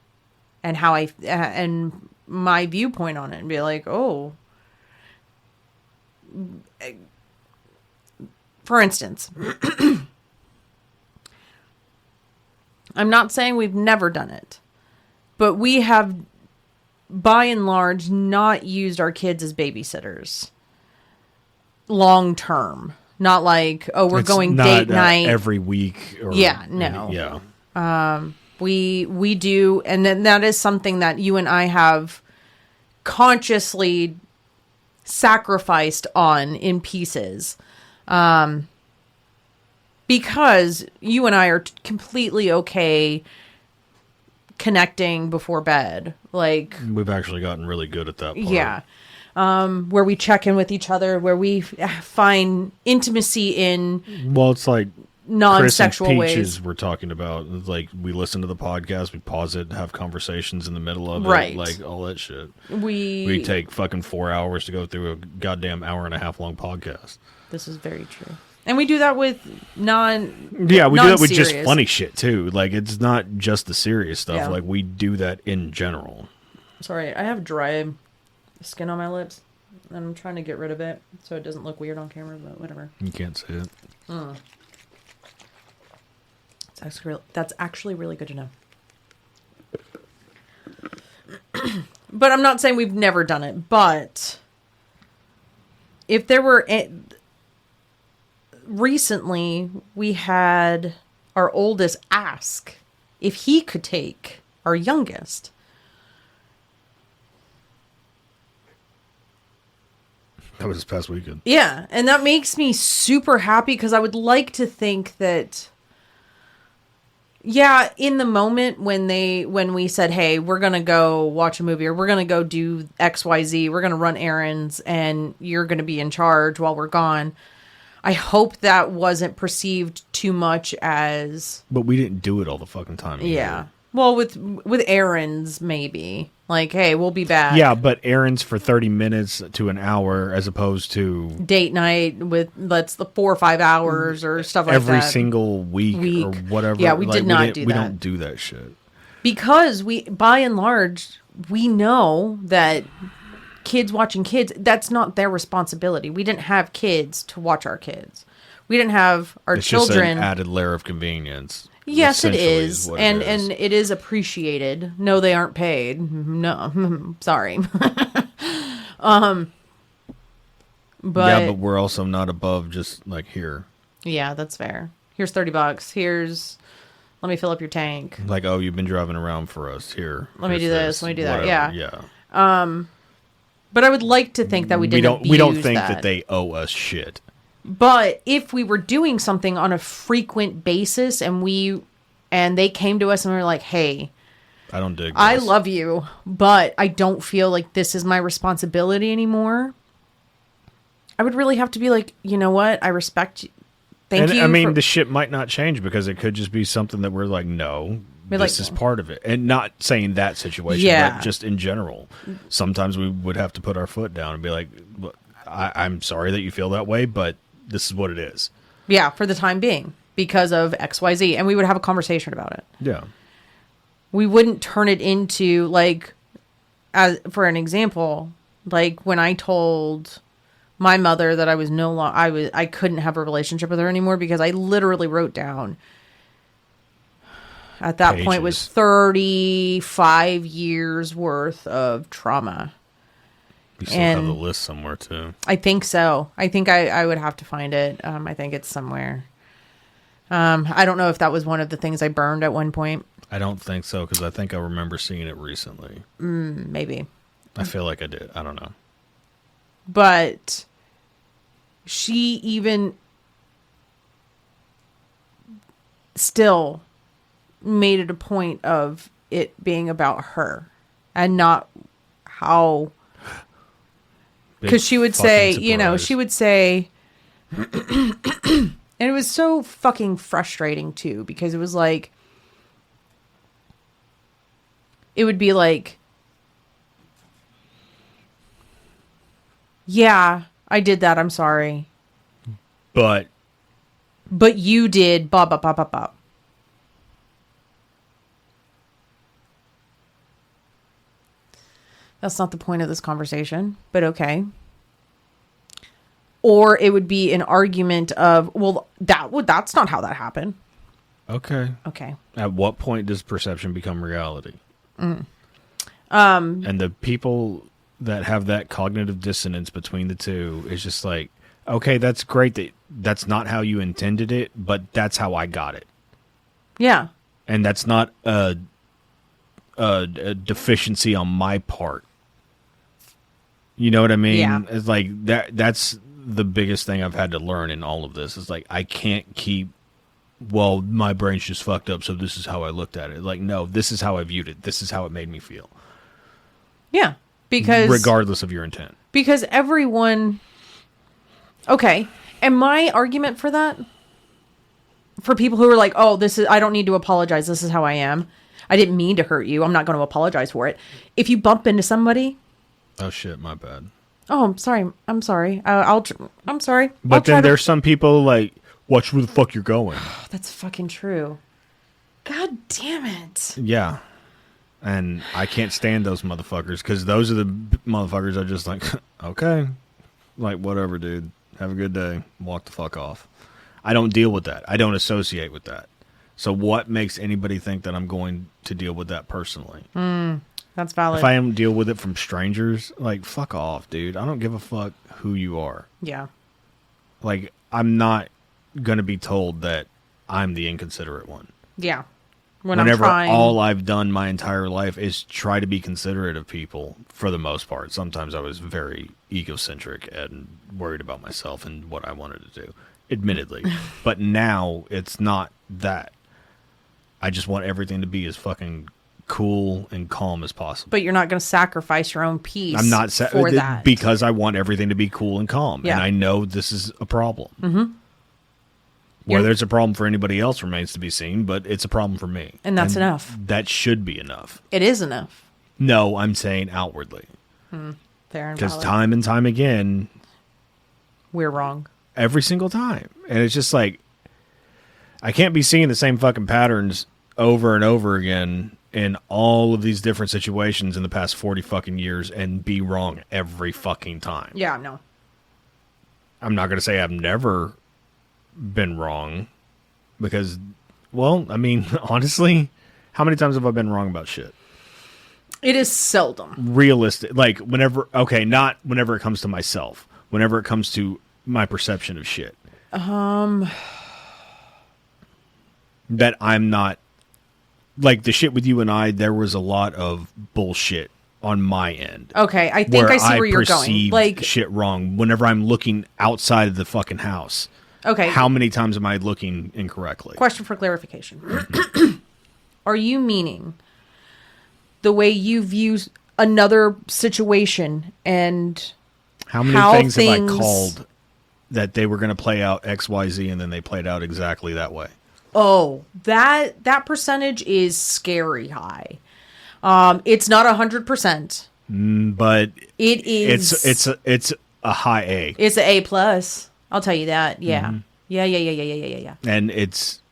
and and my viewpoint on it and be like, oh, for instance, I'm not saying we've never done it. But we have, by and large, not used our kids as babysitters long term. Not like, oh, we're going date night every week. No. Yeah. We do, and then that is something that you and I have consciously sacrificed on in pieces. Because you and I are completely okay connecting before bed. Like, we've actually gotten really good at that part. Yeah. Where we check in with each other, where we find intimacy in it's like non-sexual Chris and ways. Peaches we're talking about. It's like, we listen to the podcast, we pause it, have conversations in the middle of it, right. like all that shit. We take fucking 4 hours to go through a goddamn hour and a half long podcast. This is very true. And we do that with we do that with just funny shit too. Like, it's not just the serious stuff. Yeah. Like, we do that in general. Sorry, I have dry skin on my lips, and I'm trying to get rid of it so it doesn't look weird on camera, but whatever. You can't see it. That's actually really good to know. But I'm not saying we've never done it, but if there were... Recently, we had our oldest ask if he could take our youngest. That was this past weekend. Yeah, and that makes me super happy because I would like to think that, yeah, in the moment when we said, hey, we're going to go watch a movie or we're going to go do XYZ, we're going to run errands and you're going to be in charge while we're gone. I hope that wasn't perceived too much as... But we didn't do it all the fucking time. Yeah. Either. Well, with errands, maybe. Like, hey, we'll be back. Yeah, but errands for 30 minutes to an hour as opposed to... Date night with, let's the 4 or 5 hours or stuff like that. Every single week or whatever. Yeah, we did not do that. We don't do that shit. Because by and large, we know that... kids watching kids, that's not their responsibility. We didn't have kids to watch our kids. We didn't have our children. It's just an added layer of convenience. Yes, it is. And it is appreciated. No, they aren't paid. No, sorry. But yeah, but we're also not above just like here. Yeah, that's fair. Here's $30. Let me fill up your tank. Like, oh, you've been driving around for us. Here. Let me do this. Let me do that. Whatever. Yeah. But I would like to think that we didn't we don't think that they owe us shit. But if we were doing something on a frequent basis and they came to us and we were like, hey, I don't dig this. I love you, but I don't feel like this is my responsibility anymore. I would really have to be like, you know what? I respect you. Thank you. I mean, the shit might not change because it could just be something that we're like, no. This is part of it. And not saying that situation, but just in general. Sometimes we would have to put our foot down and be like, I'm sorry that you feel that way, but this is what it is. Yeah, for the time being, because of XYZ. And we would have a conversation about it. Yeah. We wouldn't turn it into, like, as for an example, like when I told my mother that I was I couldn't have a relationship with her anymore because I literally wrote down... At that point, it was 35 years worth of trauma. You still have the list somewhere, too. I think so. I think I would have to find it. I think it's somewhere. I don't know if that was one of the things I burned at one point. I don't think so, because I think I remember seeing it recently. Maybe. I feel like I did. I don't know. but she even still made it a point of it being about her and not how, because she would say, surprise. she would say, and it was so fucking frustrating too, because it was like, it would be like, yeah, I did that, I'm sorry. But you did, blah, blah, blah, blah, blah. That's not the point of this conversation, but okay. Or it would be an argument of, well, that's not how that happened. Okay. At what point does perception become reality? And the people that have that cognitive dissonance between the two is just like, okay, that's great that's not how you intended it, but that's how I got it. Yeah. And that's not a deficiency on my part. You know what I mean? Yeah. It's like that's the biggest thing I've had to learn in all of this. Is like, I can't keep, well, my brain's just fucked up, so this is how I looked at it. Like, no, this is how I viewed it. This is how it made me feel. Yeah. Because regardless of your intent. Because everyone, okay. And my argument for that, for people who are like, oh, I don't need to apologize. This is how I am. I didn't mean to hurt you. I'm not going to apologize for it. If you bump into somebody. Oh shit, my bad. Oh, I'm sorry. I'm sorry. I'm sorry. But then there's some people like, watch where the fuck you're going. That's fucking true. God damn it. Yeah. And I can't stand those motherfuckers, because those are the motherfuckers are just like, okay, like, whatever, dude. Have a good day. Walk the fuck off. I don't deal with that. I don't associate with that. So what makes anybody think that I'm going to deal with that personally? That's valid. If I am deal with it from strangers, like, fuck off, dude. I don't give a fuck who you are. Yeah. Like, I'm not going to be told that I'm the inconsiderate one. Yeah. Whenever all I've done my entire life is try to be considerate of people, for the most part. Sometimes I was very egocentric and worried about myself and what I wanted to do, admittedly. But now it's not that. I just want everything to be as fucking cool and calm as possible. But you're not going to sacrifice your own peace. I'm not for that, because I want everything to be cool and calm. Yeah. And I know this is a problem. Mm-hmm. Whether it's a problem for anybody else remains to be seen, but it's a problem for me. And that's enough. That should be enough. It is enough. No, I'm saying outwardly. Fair and valid. Because time and time again, we're wrong. Every single time. And it's just like, I can't be seeing the same fucking patterns over and over again in all of these different situations in the past 40 fucking years and be wrong every fucking time. Yeah, no. I'm not going to say I've never been wrong, because, well, I mean, honestly, how many times have I been wrong about shit? It is seldom. Realistic. Like, not whenever it comes to myself. Whenever it comes to my perception of shit. That I'm not, like, the shit with you and I, there was a lot of bullshit on my end. Okay, I think I see where you're going. Like, shit wrong whenever I'm looking outside of the fucking house. Okay. How many times am I looking incorrectly? Question for clarification. Are you meaning the way you view another situation and how many things have I called that they were going to play out X, Y, Z, and then they played out exactly that way? Oh, that percentage is scary high. It's not 100%, but it is. It's a high A. It's an A plus. I'll tell you that. Yeah. Mm-hmm. Yeah. And it's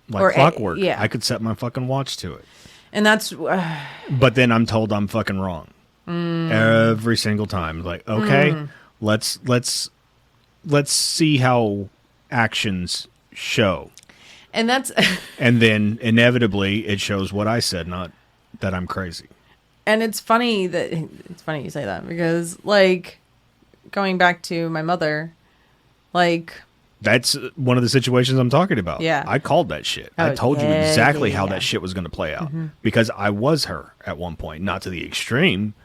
like clockwork. I could set my fucking watch to it. And that's. But then I'm told I'm fucking wrong every single time. Like, okay, let's see how actions show. And that's. And then inevitably it shows what I said, not that I'm crazy. And it's funny you say that, because, like, going back to my mother. Like, that's one of the situations I'm talking about. Yeah. I called that shit. I told you exactly how that shit was going to play out. Mm-hmm. Because I was her at one point. Not to the extreme,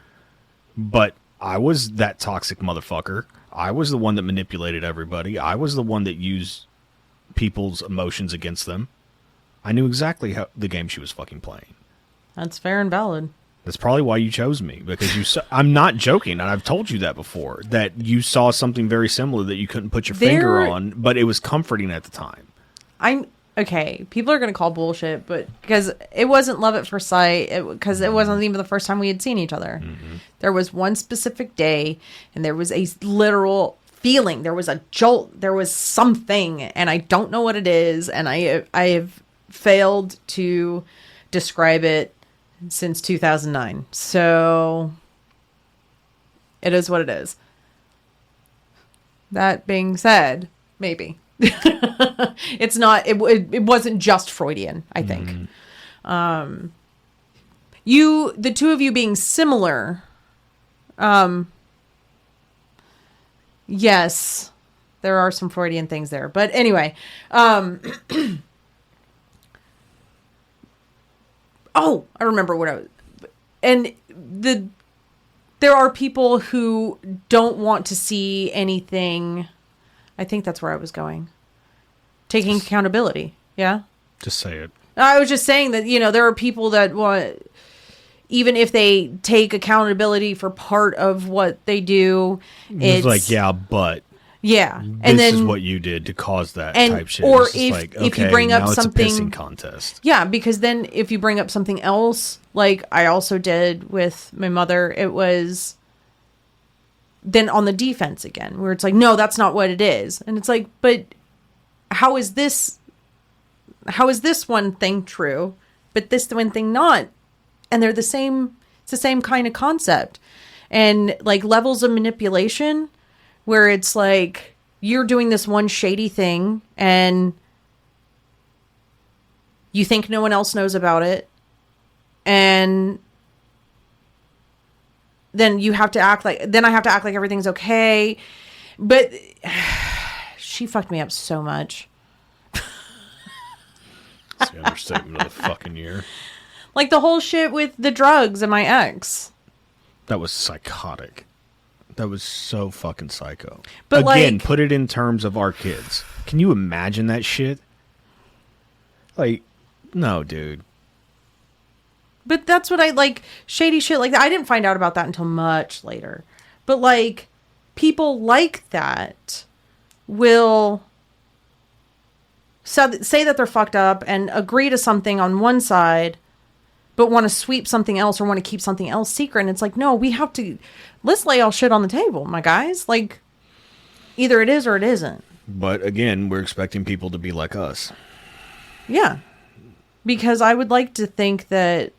but I was that toxic motherfucker. I was the one that manipulated everybody. I was the one that used people's emotions against them. I knew exactly how the game she was fucking playing. That's fair and valid. That's probably why you chose me, because I'm not joking, and I've told you that before, that you saw something very similar that you couldn't put your finger on, but it was comforting at the time. Okay, people are going to call bullshit, but because it wasn't love at first sight, because it wasn't even the first time we had seen each other. Mm-hmm. There was one specific day, and there was a literal feeling. There was a jolt. There was something, and I don't know what it is, and I have failed to describe it since 2009. So it is what it is. That being said, maybe. It's not, it wasn't just Freudian, I think. The two of you being similar, yes, there are some Freudian things there, but anyway, oh, I remember what I was, and there are people who don't want to see anything. I think that's where I was going. Taking accountability. Yeah. Just say it. I was just saying that, there are people that want, even if they take accountability for part of what they do, it's like, yeah, but. Yeah. And this is what you did to cause that type shit. Or if you bring up something. It's a pissing contest. Yeah, because then if you bring up something else, like I also did with my mother, it was then on the defense again, where it's like, no, that's not what it is. And it's like, but how is this one thing true, but this one thing not? And they're the same, it's the same kind of concept. And like levels of manipulation, where it's like you're doing this one shady thing and you think no one else knows about it. And then I have to act like everything's okay. But she fucked me up so much. That's the understatement of the fucking year. Like the whole shit with the drugs and my ex. That was psychotic. That was so fucking psycho. But again, put it in terms of our kids. Can you imagine that shit? Like, no, dude. But that's what I like, shady shit like that. I didn't find out about that until much later. But like, people like that will say that they're fucked up and agree to something on one side, but want to sweep something else or want to keep something else secret. And it's like, no, let's lay all shit on the table, my guys. Like, either it is or it isn't. But again, we're expecting people to be like us. Yeah. Because I would like to think that,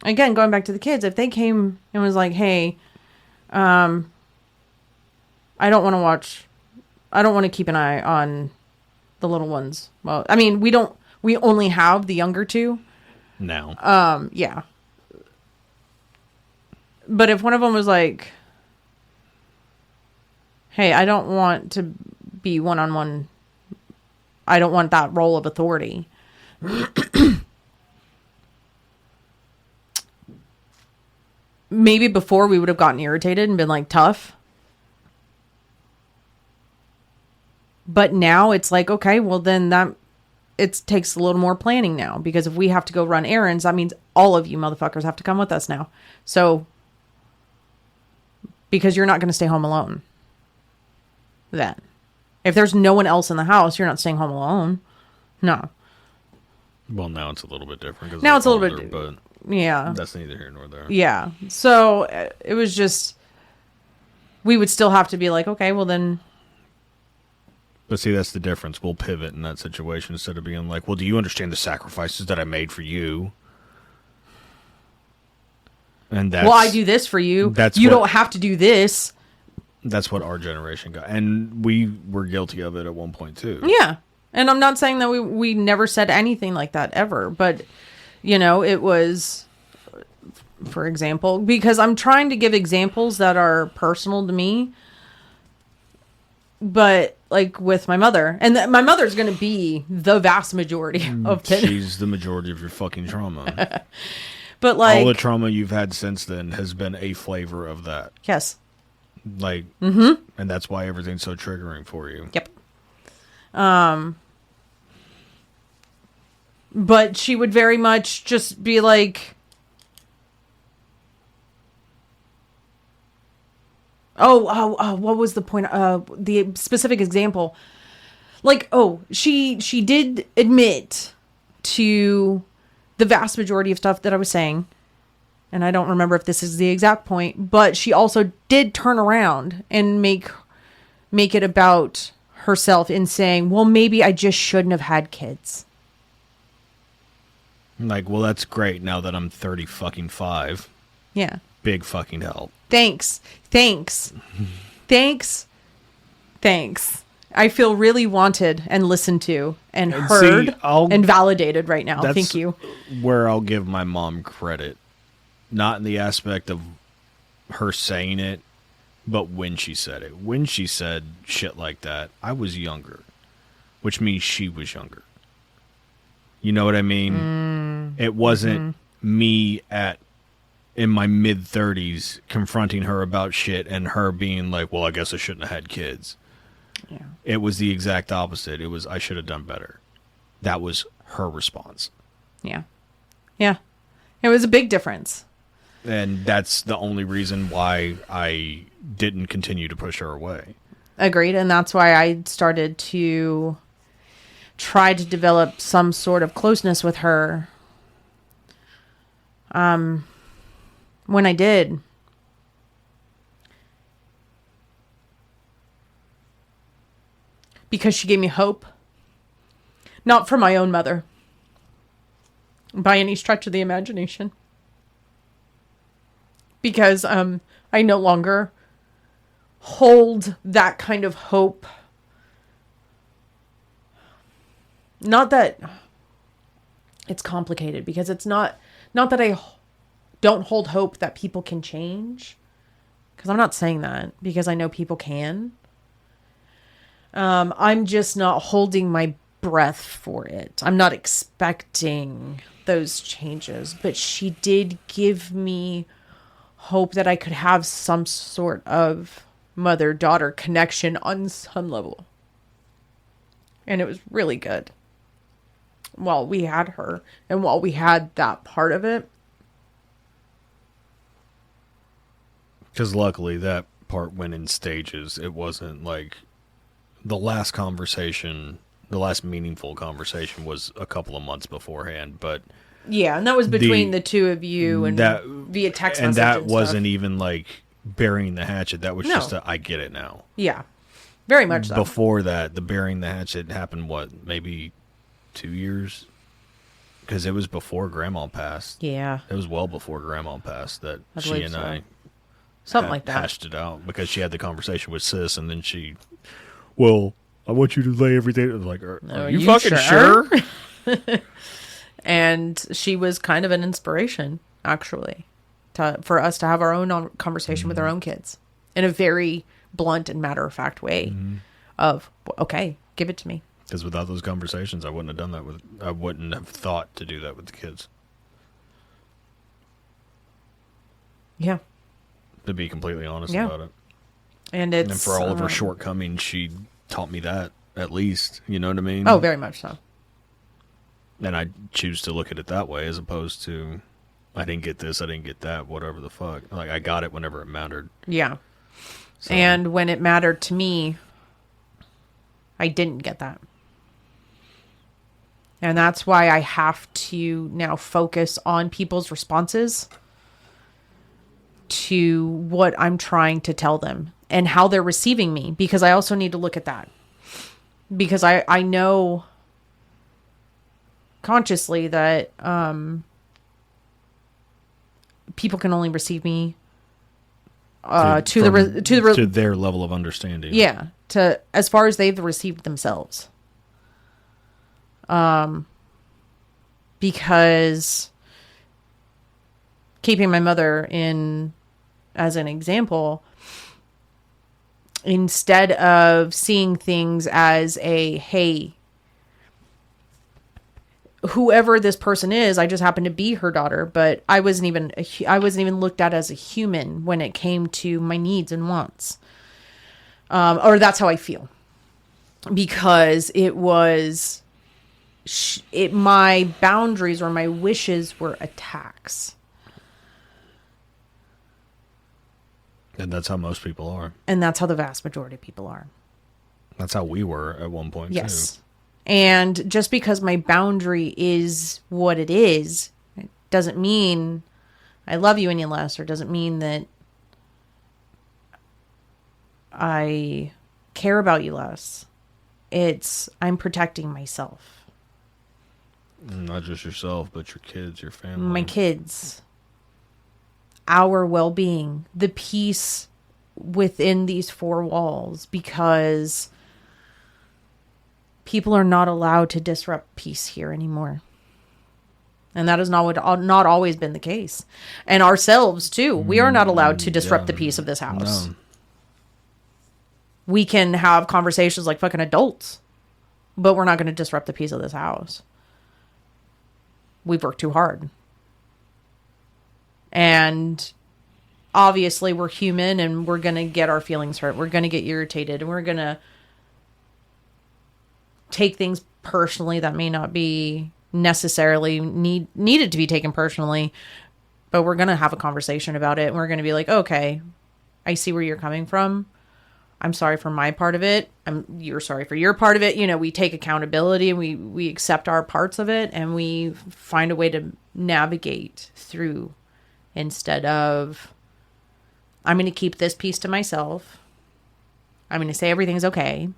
again, going back to the kids, if they came and was like, hey, I don't want to keep an eye on the little ones. Well, I mean, we only have the younger two. Now. Yeah. But if one of them was like, hey, I don't want to be one-on-one. I don't want that role of authority. Maybe before we would have gotten irritated and been like tough. But now it's like, okay, well then it takes a little more planning now, because if we have to go run errands, that means all of you motherfuckers have to come with us now. So, because you're not going to stay home alone. Then. If there's no one else in the house, you're not staying home alone. No. Well, now it's a little bit different. Now it's a little bit, but yeah. That's neither here nor there. Yeah. So it was just, we would still have to be like, okay, well then. But see, that's the difference. We'll pivot in that situation instead of being like, well, do you understand the sacrifices that I made for you? And that's, well, I do this for you. You don't have to do this. That's what our generation got. And we were guilty of it at one point, too. Yeah. And I'm not saying that we never said anything like that ever. But, it was, for example, because I'm trying to give examples that are personal to me. But, like, with my mother. And my mother's going to be the vast majority of it. She's the majority of your fucking trauma. But like all the trauma you've had since then has been a flavor of that. Yes. Like, and that's why everything's so triggering for you. Yep. But she would very much just be like, what was the point? The specific example. Like, she did admit to the vast majority of stuff that I was saying. And I don't remember if this is the exact point, but she also did turn around and make it about herself in saying, well, maybe I just shouldn't have had kids. Like, well, that's great now that I'm 30 fucking 5. Yeah. Big fucking help. Thanks. I feel really wanted and listened to and heard and validated right now. Thank you. Where I'll give my mom credit. Not in the aspect of her saying it, but when she said it. When she said shit like that, I was younger, which means she was younger. You know what I mean? It wasn't me in my mid-30s confronting her about shit and her being like, well, I guess I shouldn't have had kids. Yeah. It was the exact opposite. It was, I should have done better. That was her response. Yeah. Yeah. It was a big difference. And that's the only reason why I didn't continue to push her away. Agreed. And that's why I started to try to develop some sort of closeness with her. When I did, because she gave me hope, not for my own mother, by any stretch of the imagination. Because I no longer hold that kind of hope. Not that it's complicated, because it's not that I don't hold hope that people can change. Because I'm not saying that, because I know people can. I'm just not holding my breath for it. I'm not expecting those changes. But she did give me hope that I could have some sort of mother-daughter connection on some level. And it was really good. While we had her, and while we had that part of it. Because luckily that part went in stages. It wasn't like the last meaningful conversation was a couple of months beforehand, but yeah, and that was between the two of you and that, via text message. And that wasn't even like burying the hatchet. That was just I get it now. Yeah, very much so. Before that, the burying the hatchet happened, maybe 2 years? Because it was before Grandma passed. Yeah. It was well before Grandma passed that she and I hashed it out. Because she had the conversation with Sis, and then she, well, I want you to lay everything. Like, are you fucking sure? And she was kind of an inspiration, actually, for us to have our own conversation with our own kids in a very blunt and matter-of-fact way of, okay, give it to me. Because without those conversations, I wouldn't have done that I wouldn't have thought to do that with the kids. Yeah. To be completely honest about it. And for all of her shortcomings, she taught me that, at least. You know what I mean? Oh, very much so. And I choose to look at it that way, as opposed to, I didn't get this, I didn't get that, whatever the fuck. Like, I got it whenever it mattered. Yeah. So. And when it mattered to me, I didn't get that. And that's why I have to now focus on people's responses to what I'm trying to tell them and how they're receiving me. Because I also need to look at that. Because I know consciously that people can only receive me to their level of understanding. Yeah, to as far as they've received themselves. Because keeping my mother in as an example, instead of seeing things as a, hey, whoever this person is, I just happen to be her daughter, but I wasn't even looked at as a human when it came to my needs and wants. Or that's how I feel, because my boundaries or my wishes were attacks. And that's how most people are. And that's how the vast majority of people are. That's how we were at one point, yes. Too. And just because my boundary is what it is, it doesn't mean I love you any less, or doesn't mean that I care about you less. I'm protecting myself. Not just yourself, but your kids, your family. My kids. Our well-being. The peace within these four walls, because people are not allowed to disrupt peace here anymore. And that has not always been the case. And ourselves, too. We are not allowed to disrupt the peace of this house. No. We can have conversations like fucking adults, but we're not going to disrupt the peace of this house. We've worked too hard. And obviously we're human, and we're going to get our feelings hurt. We're going to get irritated, and we're going to take things personally that may not be necessarily needed to be taken personally, but we're going to have a conversation about it. And we're going to be like, okay, I see where you're coming from. I'm sorry for my part of it. You're sorry for your part of it. We take accountability, and we accept our parts of it, and we find a way to navigate through, instead of, I'm going to keep this piece to myself. I'm going to say everything's okay.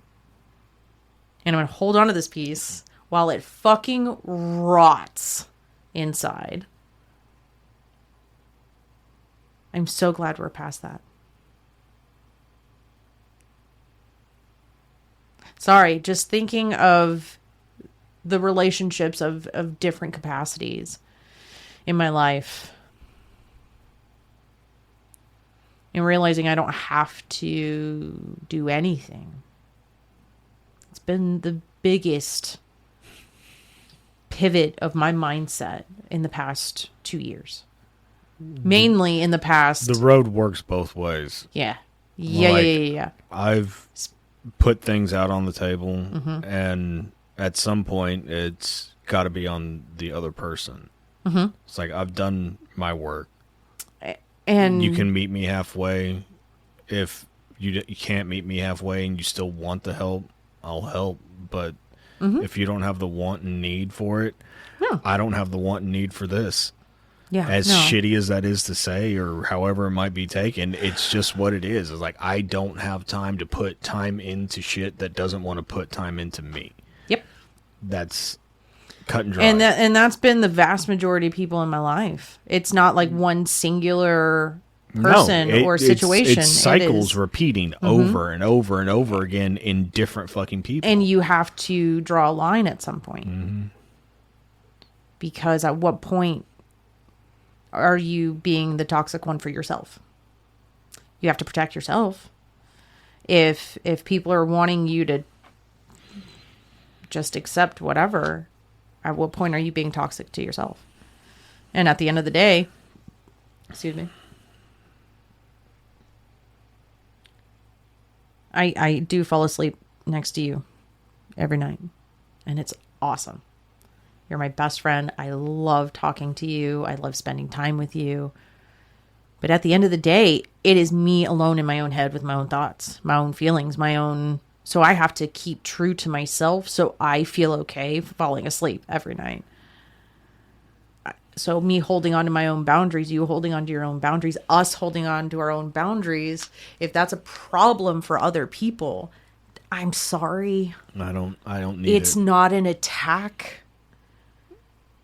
And I'm going to hold on to this piece while it fucking rots inside. I'm so glad we're past that. Sorry, just thinking of the relationships of different capacities in my life. And realizing I don't have to do anything. It's been the biggest pivot of my mindset in the past 2 years. Mainly in the past. The road works both ways. Yeah. Yeah. I've put things out on the table, and at some point it's got to be on the other person. It's like, I've done my work, and you can meet me halfway. If you can't meet me halfway and you still want the help, I'll help. But if you don't have the want and need for it, I don't have the want and need for this. Yeah, as shitty as that is to say, or however it might be taken, it's just what it is. It's like, I don't have time to put time into shit that doesn't want to put time into me. Yep. That's cut and dry. And that's been the vast majority of people in my life. It's not like one singular person or situation. It's cycles repeating over and over and over again in different fucking people. And you have to draw a line at some point. Because at what point are you being the toxic one for yourself? You have to protect yourself. If people are wanting you to just accept whatever, at what point are you being toxic to yourself? And at the end of the day, excuse me, I do fall asleep next to you every night, and it's awesome. You're my best friend. I love talking to you. I love spending time with you. But at the end of the day, it is me alone in my own head with my own thoughts, my own feelings, so I have to keep true to myself so I feel okay falling asleep every night. So me holding on to my own boundaries, you holding on to your own boundaries, us holding on to our own boundaries, if that's a problem for other people, I'm sorry. I don't need it. It's not an attack.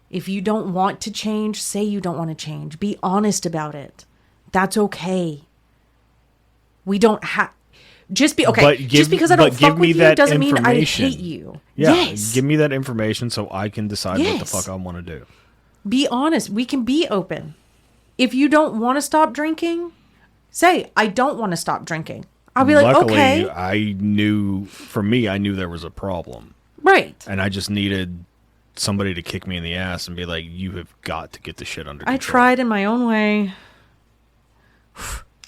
If you don't want to change, say you don't want to change. Be honest about it. That's okay. We don't have... Just because I don't fuck with you doesn't mean I hate you. Yeah, yes. Give me that information so I can decide what the fuck I want to do. Be honest. We can be open. If you don't want to stop drinking, say, I don't want to stop drinking. I'll be like, okay. I knew there was a problem. Right. And I just needed somebody to kick me in the ass and be like, you have got to get the shit under control. I tried in my own way.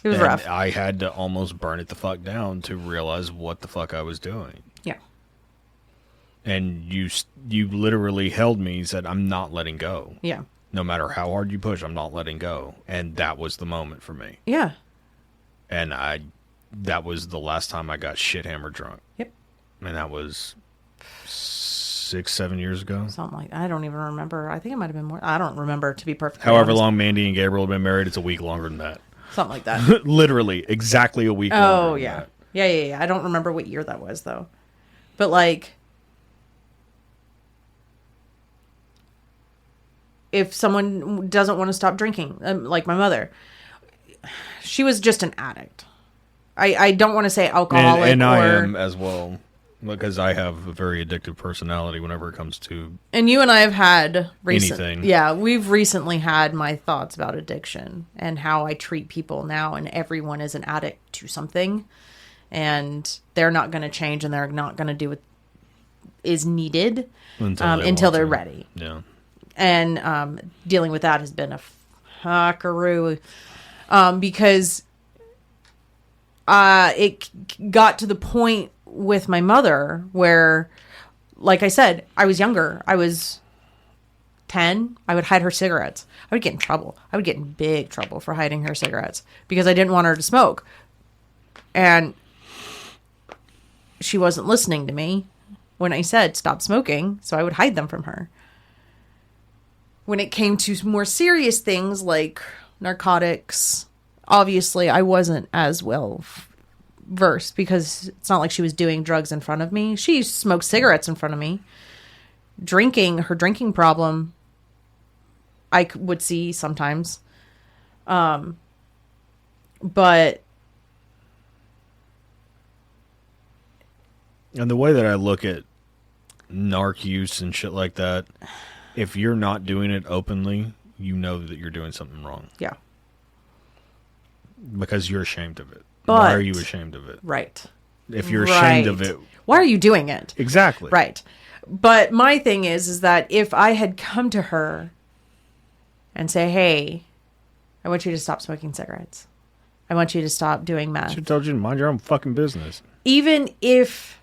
It was rough. I had to almost burn it the fuck down to realize what the fuck I was doing. Yeah. And you literally held me and said, I'm not letting go. Yeah. No matter how hard you push, I'm not letting go. And that was the moment for me. Yeah. And that was the last time I got shit hammered drunk. Yep. And that was 6-7 years ago. Something like that. I don't even remember. I think it might have been more. I don't remember, to be perfectly However honest. long Mandy and Gabriel have been married, it's a week longer than that. Something like that. Literally, exactly a week longer than that. Yeah. I don't remember what year that was, though. But, like, if someone doesn't want to stop drinking, like my mother, she was just an addict. I don't want to say alcoholic. And I am as well, because I have a very addictive personality whenever it comes to And you and I have had anything. Yeah, we've recently had my thoughts about addiction and how I treat people now, and everyone is an addict to something, and they're not going to change, and they're not going to do what is needed until they're ready. Yeah. And dealing with that has been a fuckaroo, because it got to the point with my mother where, like I said, I was younger. I was 10. I would hide her cigarettes. I would get in trouble. I would get in big trouble for hiding her cigarettes because I didn't want her to smoke. And she wasn't listening to me when I said stop smoking, so I would hide them from her. When it came to more serious things like narcotics, obviously I wasn't as well versed because it's not like she was doing drugs in front of me. She smoked cigarettes in front of me. Her drinking problem, I would see sometimes. But and the way that I look at narc use and shit like that, if you're not doing it openly, you know that you're doing something wrong. Yeah. Because you're ashamed of it. But, why are you ashamed of it? Right. If you're ashamed of it, why are you doing it? Exactly. Right. But my thing is that if I had come to her and say, hey, I want you to stop smoking cigarettes. I want you to stop doing meth. She told you to mind your own fucking business. Even if,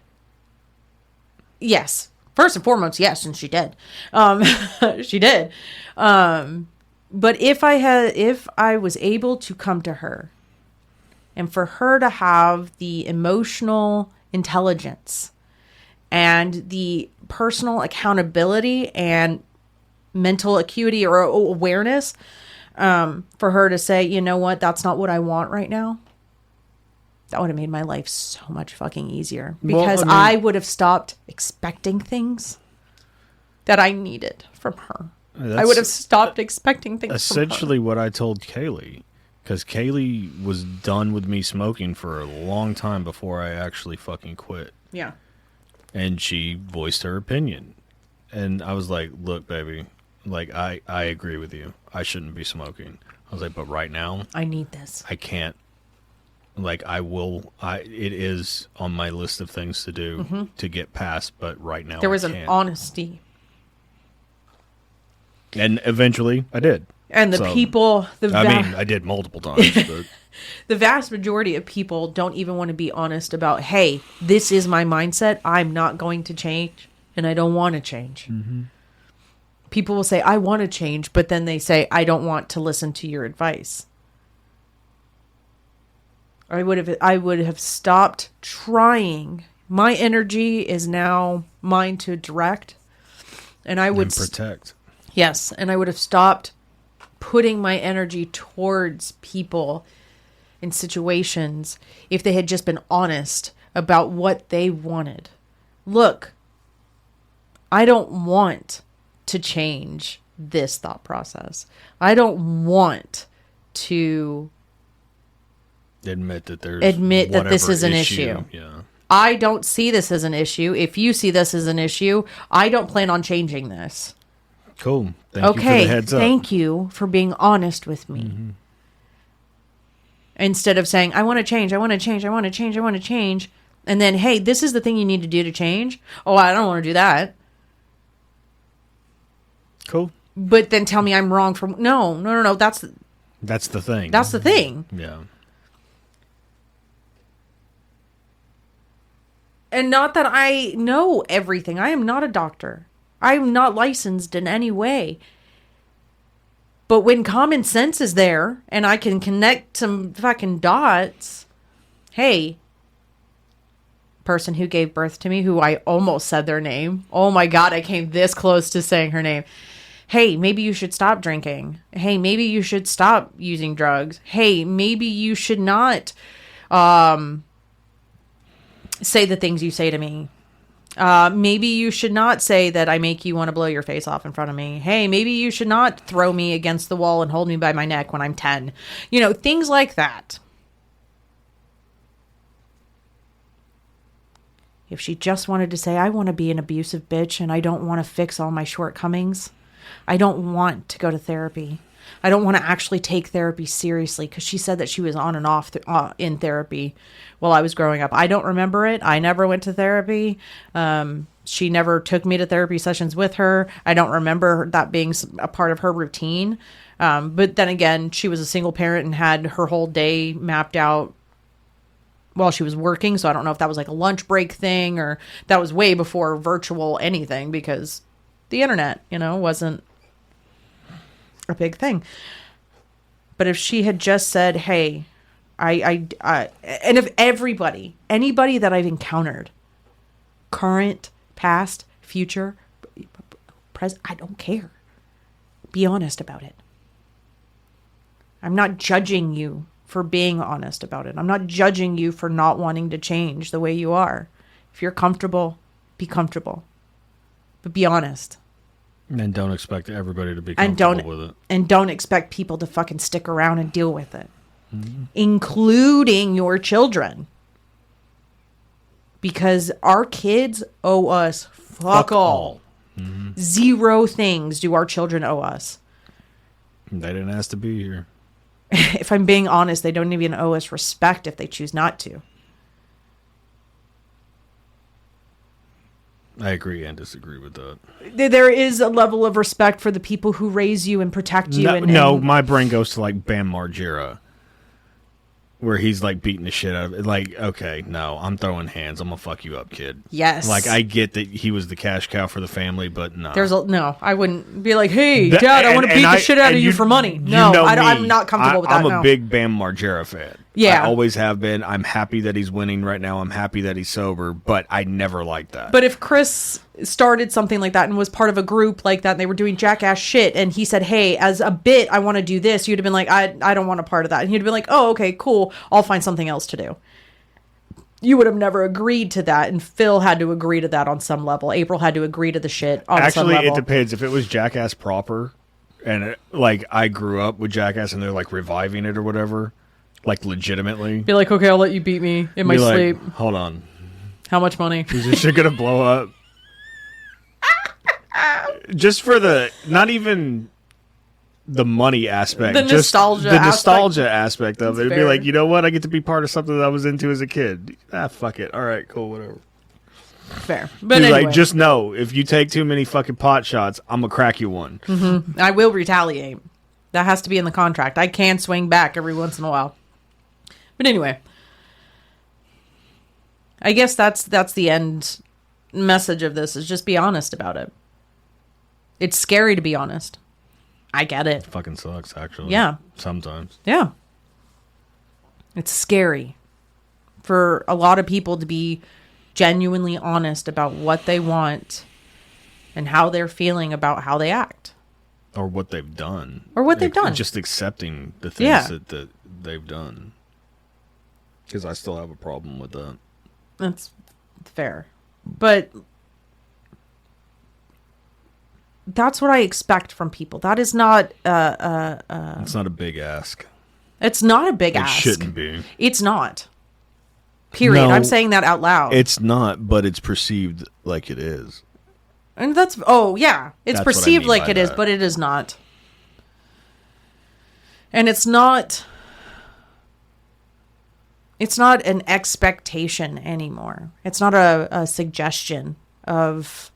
yes, first and foremost, yes, and she did. She did. But if I was able to come to her and for her to have the emotional intelligence and the personal accountability and mental acuity or awareness, for her to say, you know what, that's not what I want right now, that would have made my life so much fucking easier. Because I would have stopped expecting things that I needed from her. I would have stopped expecting things essentially from her. What I told Kaylee. Because Kaylee was done with me smoking for a long time before I actually fucking quit. Yeah. And she voiced her opinion. And I was like, look, baby, like, I agree with you. I shouldn't be smoking. I was like, but right now, I need this. I can't. Like, it is on my list of things to do to get past, but right now there was I can't. an honesty. And eventually I did. And the people, I did multiple times. But the vast majority of people don't even want to be honest about, hey, this is my mindset. I'm not going to change, and I don't want to change. Mm-hmm. People will say, I want to change, but then they say, I don't want to listen to your advice. I would have stopped trying. My energy is now mine to direct, and I would protect. Yes, and I would have stopped putting my energy towards people in situations if they had just been honest about what they wanted. Look, I don't want to change this thought process. I don't want to admit that this is an issue. Yeah. I don't see this as an issue. If you see this as an issue, I don't plan on changing this. Cool. Thank you for the heads up. Thank you for being honest with me. Mm-hmm. Instead of saying, I want to change, I want to change, I want to change, I want to change. And then, hey, this is the thing you need to do to change. Oh, I don't want to do that. Cool. But then tell me I'm wrong for... No. That's the thing. That's the thing. Yeah. And not that I know everything. I am not a doctor. I'm not licensed in any way. But when common sense is there and I can connect some fucking dots, hey, person who gave birth to me, who I almost said their name. Oh my God, I came this close to saying her name. Hey, maybe you should stop drinking. Hey, maybe you should stop using drugs. Hey, maybe you should not say the things you say to me. Maybe you should not say that I make you want to blow your face off in front of me. Hey, maybe you should not throw me against the wall and hold me by my neck when I'm 10. You know, things like that. If she just wanted to say, I want to be an abusive bitch and I don't want to fix all my shortcomings. I don't want to go to therapy. I don't want to actually take therapy seriously, because she said that she was on and off in therapy while I was growing up. I don't remember it. I never went to therapy. She never took me to therapy sessions with her. I don't remember that being a part of her routine. But then again, she was a single parent and had her whole day mapped out while she was working. So I don't know if that was like a lunch break thing, or that was way before virtual anything, because the internet, wasn't a big thing. But if she had just said, hey, and if anybody that I've encountered, current, past, future, present, I don't care. Be honest about it. I'm not judging you for being honest about it. I'm not judging you for not wanting to change the way you are. If you're comfortable, be comfortable. But be honest. And don't expect everybody to be comfortable with it. And don't expect people to fucking stick around and deal with it. Mm-hmm. Including your children. Because our kids owe us fuck all. Mm-hmm. 0 things do our children owe us. They didn't ask to be here. If I'm being honest, they don't even owe us respect if they choose not to. I agree and disagree with that. There is a level of respect for the people who raise you and protect you. No, my brain goes to like Bam Margera, where he's like beating the shit out of it. Like, okay, no, I'm throwing hands. I'm gonna fuck you up, kid. Yes. Like, I get that he was the cash cow for the family, but no. No, I wouldn't be like, hey, Dad, I want to beat the shit out of you for money. No, I'm not comfortable with that. I'm a big Bam Margera fan. Yeah. I always have been. I'm happy that he's winning right now. I'm happy that he's sober, but I never liked that. But if Chris started something like that and was part of a group like that and they were doing jackass shit and he said, hey, as a bit, I want to do this, you'd have been like, I don't want a part of that. And he'd have been like, oh, okay, cool. I'll find something else to do. You would have never agreed to that, and Phil had to agree to that on some level. April had to agree to the shit on some level. Actually, it depends. If it was Jackass proper, and I grew up with Jackass and they're like reviving it or whatever, like legitimately. Be like, okay, I'll let you beat me in my sleep. Hold on. How much money? Is this shit gonna blow up? Just for not even the money aspect. The nostalgia aspect of it. It'd be like, you know what? I get to be part of something that I was into as a kid. Fuck it. All right, cool, whatever. Fair. But anyway. Like, just know, if you take too many fucking pot shots, I'm gonna crack you one. Mm-hmm. I will retaliate. That has to be in the contract. I can swing back every once in a while. But anyway. I guess that's the end message of this, is just be honest about it. It's scary to be honest. I get it. It fucking sucks, actually. Yeah. Sometimes. Yeah. It's scary for a lot of people to be genuinely honest about what they want and how they're feeling about how they act. Or what they've done. Just accepting the things that they've done. Because I still have a problem with that. That's fair. But that's what I expect from people. That is not... it's not a big ask. It's not a big ask. It shouldn't be. It's not. Period. No, I'm saying that out loud. It's not, but it's perceived like it is. And that's... Oh, yeah. It's perceived like it is, but it is not. And it's not... It's not an expectation anymore. It's not a suggestion of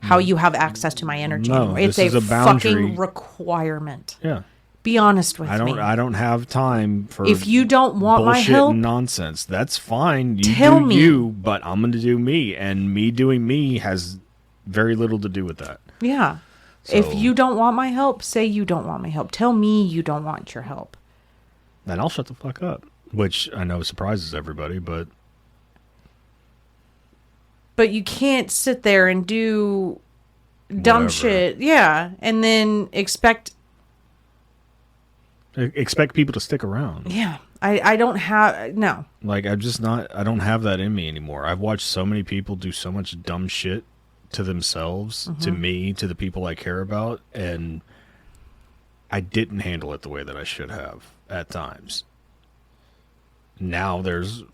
how you have access to my energy No, anymore. It's this is a boundary. fucking requirement. Yeah. Be honest with me. I don't have time for if you don't want my bullshit help, and nonsense. That's fine. You tell do me. you, but I'm going to do me, and me doing me has very little to do with that. Yeah. So, if you don't want my help, say you don't want my help. Tell me you don't want your help. Then I'll shut the fuck up. Which I know surprises everybody, but you can't sit there and do dumb shit. Yeah. And then expect people to stick around. Yeah. I don't have... No. Like, I don't have that in me anymore. I've watched so many people do so much dumb shit to themselves, to me, to the people I care about, and I didn't handle it the way that I should have at times. Now there's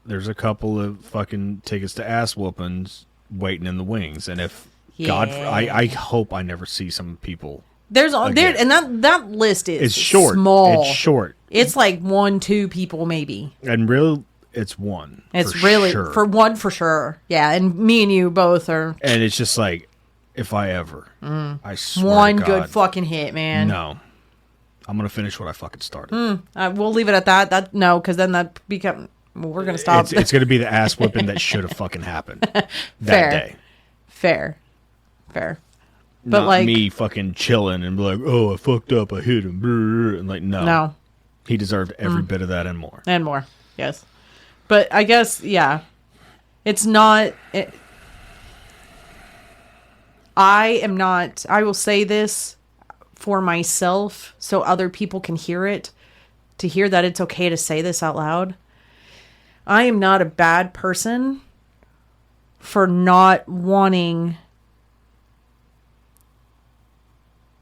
a couple of fucking tickets to ass whoopings waiting in the wings, and if I hope I never see some people. There's there, and that list is short. Small. It's short. It's like 1-2 people maybe. And really, it's one. It's really sure. For one for sure. Yeah, and me and you both are. And it's just like, if I ever, I swear one to God, good fucking hit, man. No, I'm gonna finish what I fucking started. We'll leave it at that. No, because then that become. Well, we're gonna stop. It's gonna be the ass whipping that should have fucking happened that day. Fair. But not like me fucking chilling and be like, oh, I fucked up, I hit him, and like, no, he deserved every bit of that and more. Yes. But I guess, yeah, it's not. I will say this for myself so other people can hear it, to hear that it's okay to say this out loud. I am not a bad person for not wanting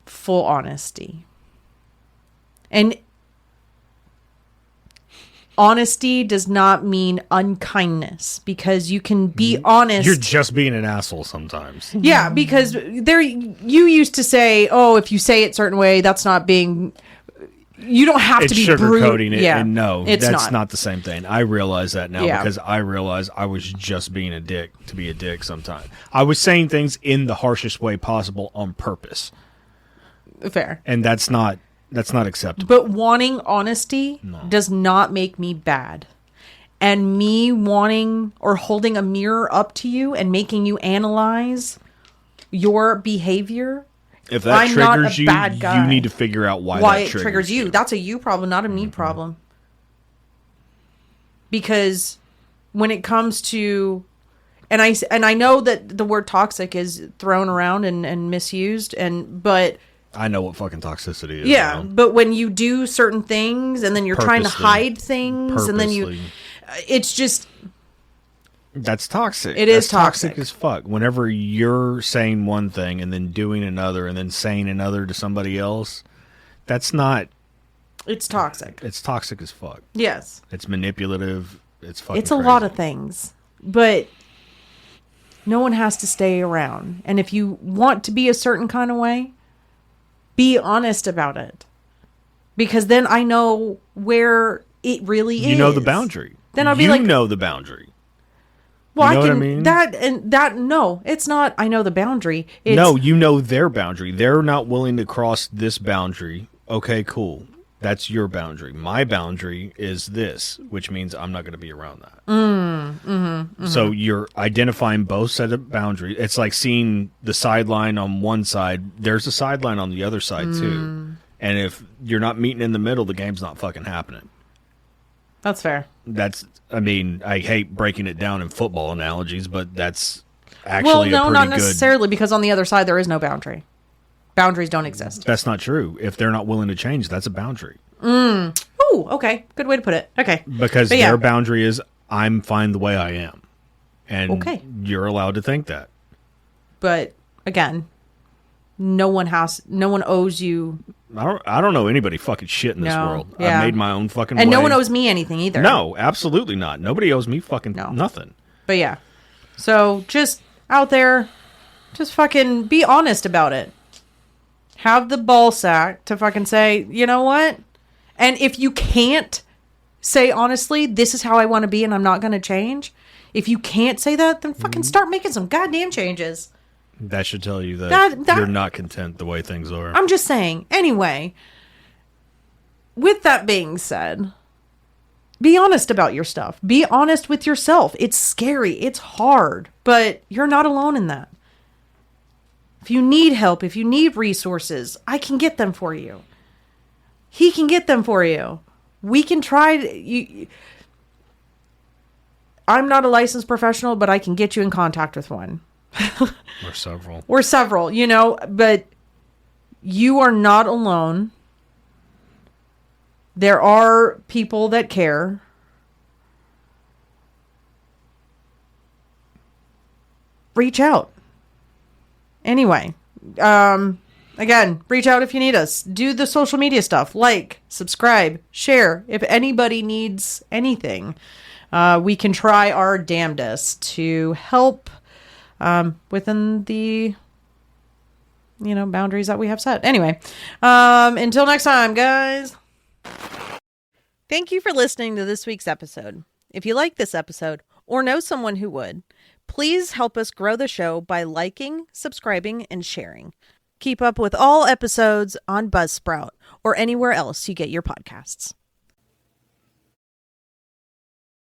full honesty. And honesty does not mean unkindness, because you can be honest. You're just being an asshole sometimes. Yeah, because you used to say, oh, if you say it a certain way, that's not being... You don't have to be sugarcoating it, yeah, and no, it's that's not the same thing. I realize that now, Yeah. because I realize I was just being a dick to be a dick sometimes. I was saying things in the harshest way possible on purpose. Fair. And that's not acceptable. But wanting honesty does not make me bad. And me wanting or holding a mirror up to you and making you analyze your behavior... If that I'm triggers you, bad guy. you need to figure out why it that triggers you. That's a you problem, not a me problem. Because when it comes to, and I know that the word toxic is thrown around and misused, but I know what fucking toxicity is. Yeah, but when you do certain things and then you're trying to hide things, and then it's just. That's toxic. It is toxic as fuck. Whenever you're saying one thing and then doing another and then saying another to somebody else, that's not... It's toxic. It's toxic as fuck. Yes. It's manipulative. It's fucking It's a lot of things. But no one has to stay around. And if you want to be a certain kind of way, be honest about it. Because then I know where it really is. You know the boundary. Then I'll be like... You know the boundary. Well, you know what I mean? No, it's not. I know the boundary. No, you know their boundary. They're not willing to cross this boundary. Okay, cool. That's your boundary. My boundary is this, which means I'm not going to be around that. So you're identifying both set of boundaries. It's like seeing the sideline on one side. There's a sideline on the other side too. And if you're not meeting in the middle, the game's not fucking happening. That's fair. I hate breaking it down in football analogies, but that's actually not necessarily, because on the other side there is no boundary. Boundaries don't exist. That's not true. If they're not willing to change, that's a boundary. Ooh, okay. Good way to put it. Okay. Because their boundary is, I'm fine the way I am. And you're allowed to think that. But, again, no one owes you... I don't know anybody fucking shit in this world. Yeah. I've made my own fucking way. And no one owes me anything either. No, absolutely not. Nobody owes me fucking nothing. But yeah. So just out there, just fucking be honest about it. Have the ball sack to fucking say, you know what? And if you can't say honestly, this is how I want to be and I'm not going to change. If you can't say that, then fucking start making some goddamn changes. That should tell you that you're not content the way things are. I'm just saying. Anyway, with that being said, be honest about your stuff. Be honest with yourself. It's scary. It's hard, but you're not alone in that. If you need help, if you need resources, I can get them for you. He can get them for you. We can try. I'm not a licensed professional, but I can get you in contact with one. Or several, but you are not alone. There are people that care. Reach out. Anyway, again, reach out if you need us. Do the social media stuff. Like, subscribe, share. If anybody needs anything, we can try our damnedest to help within the boundaries that we have set. Anyway, until next time, guys. Thank you for listening to this week's episode. If you like this episode or know someone who would, please help us grow the show by liking, subscribing, and sharing. Keep up with all episodes on Buzzsprout or anywhere else you get your podcasts.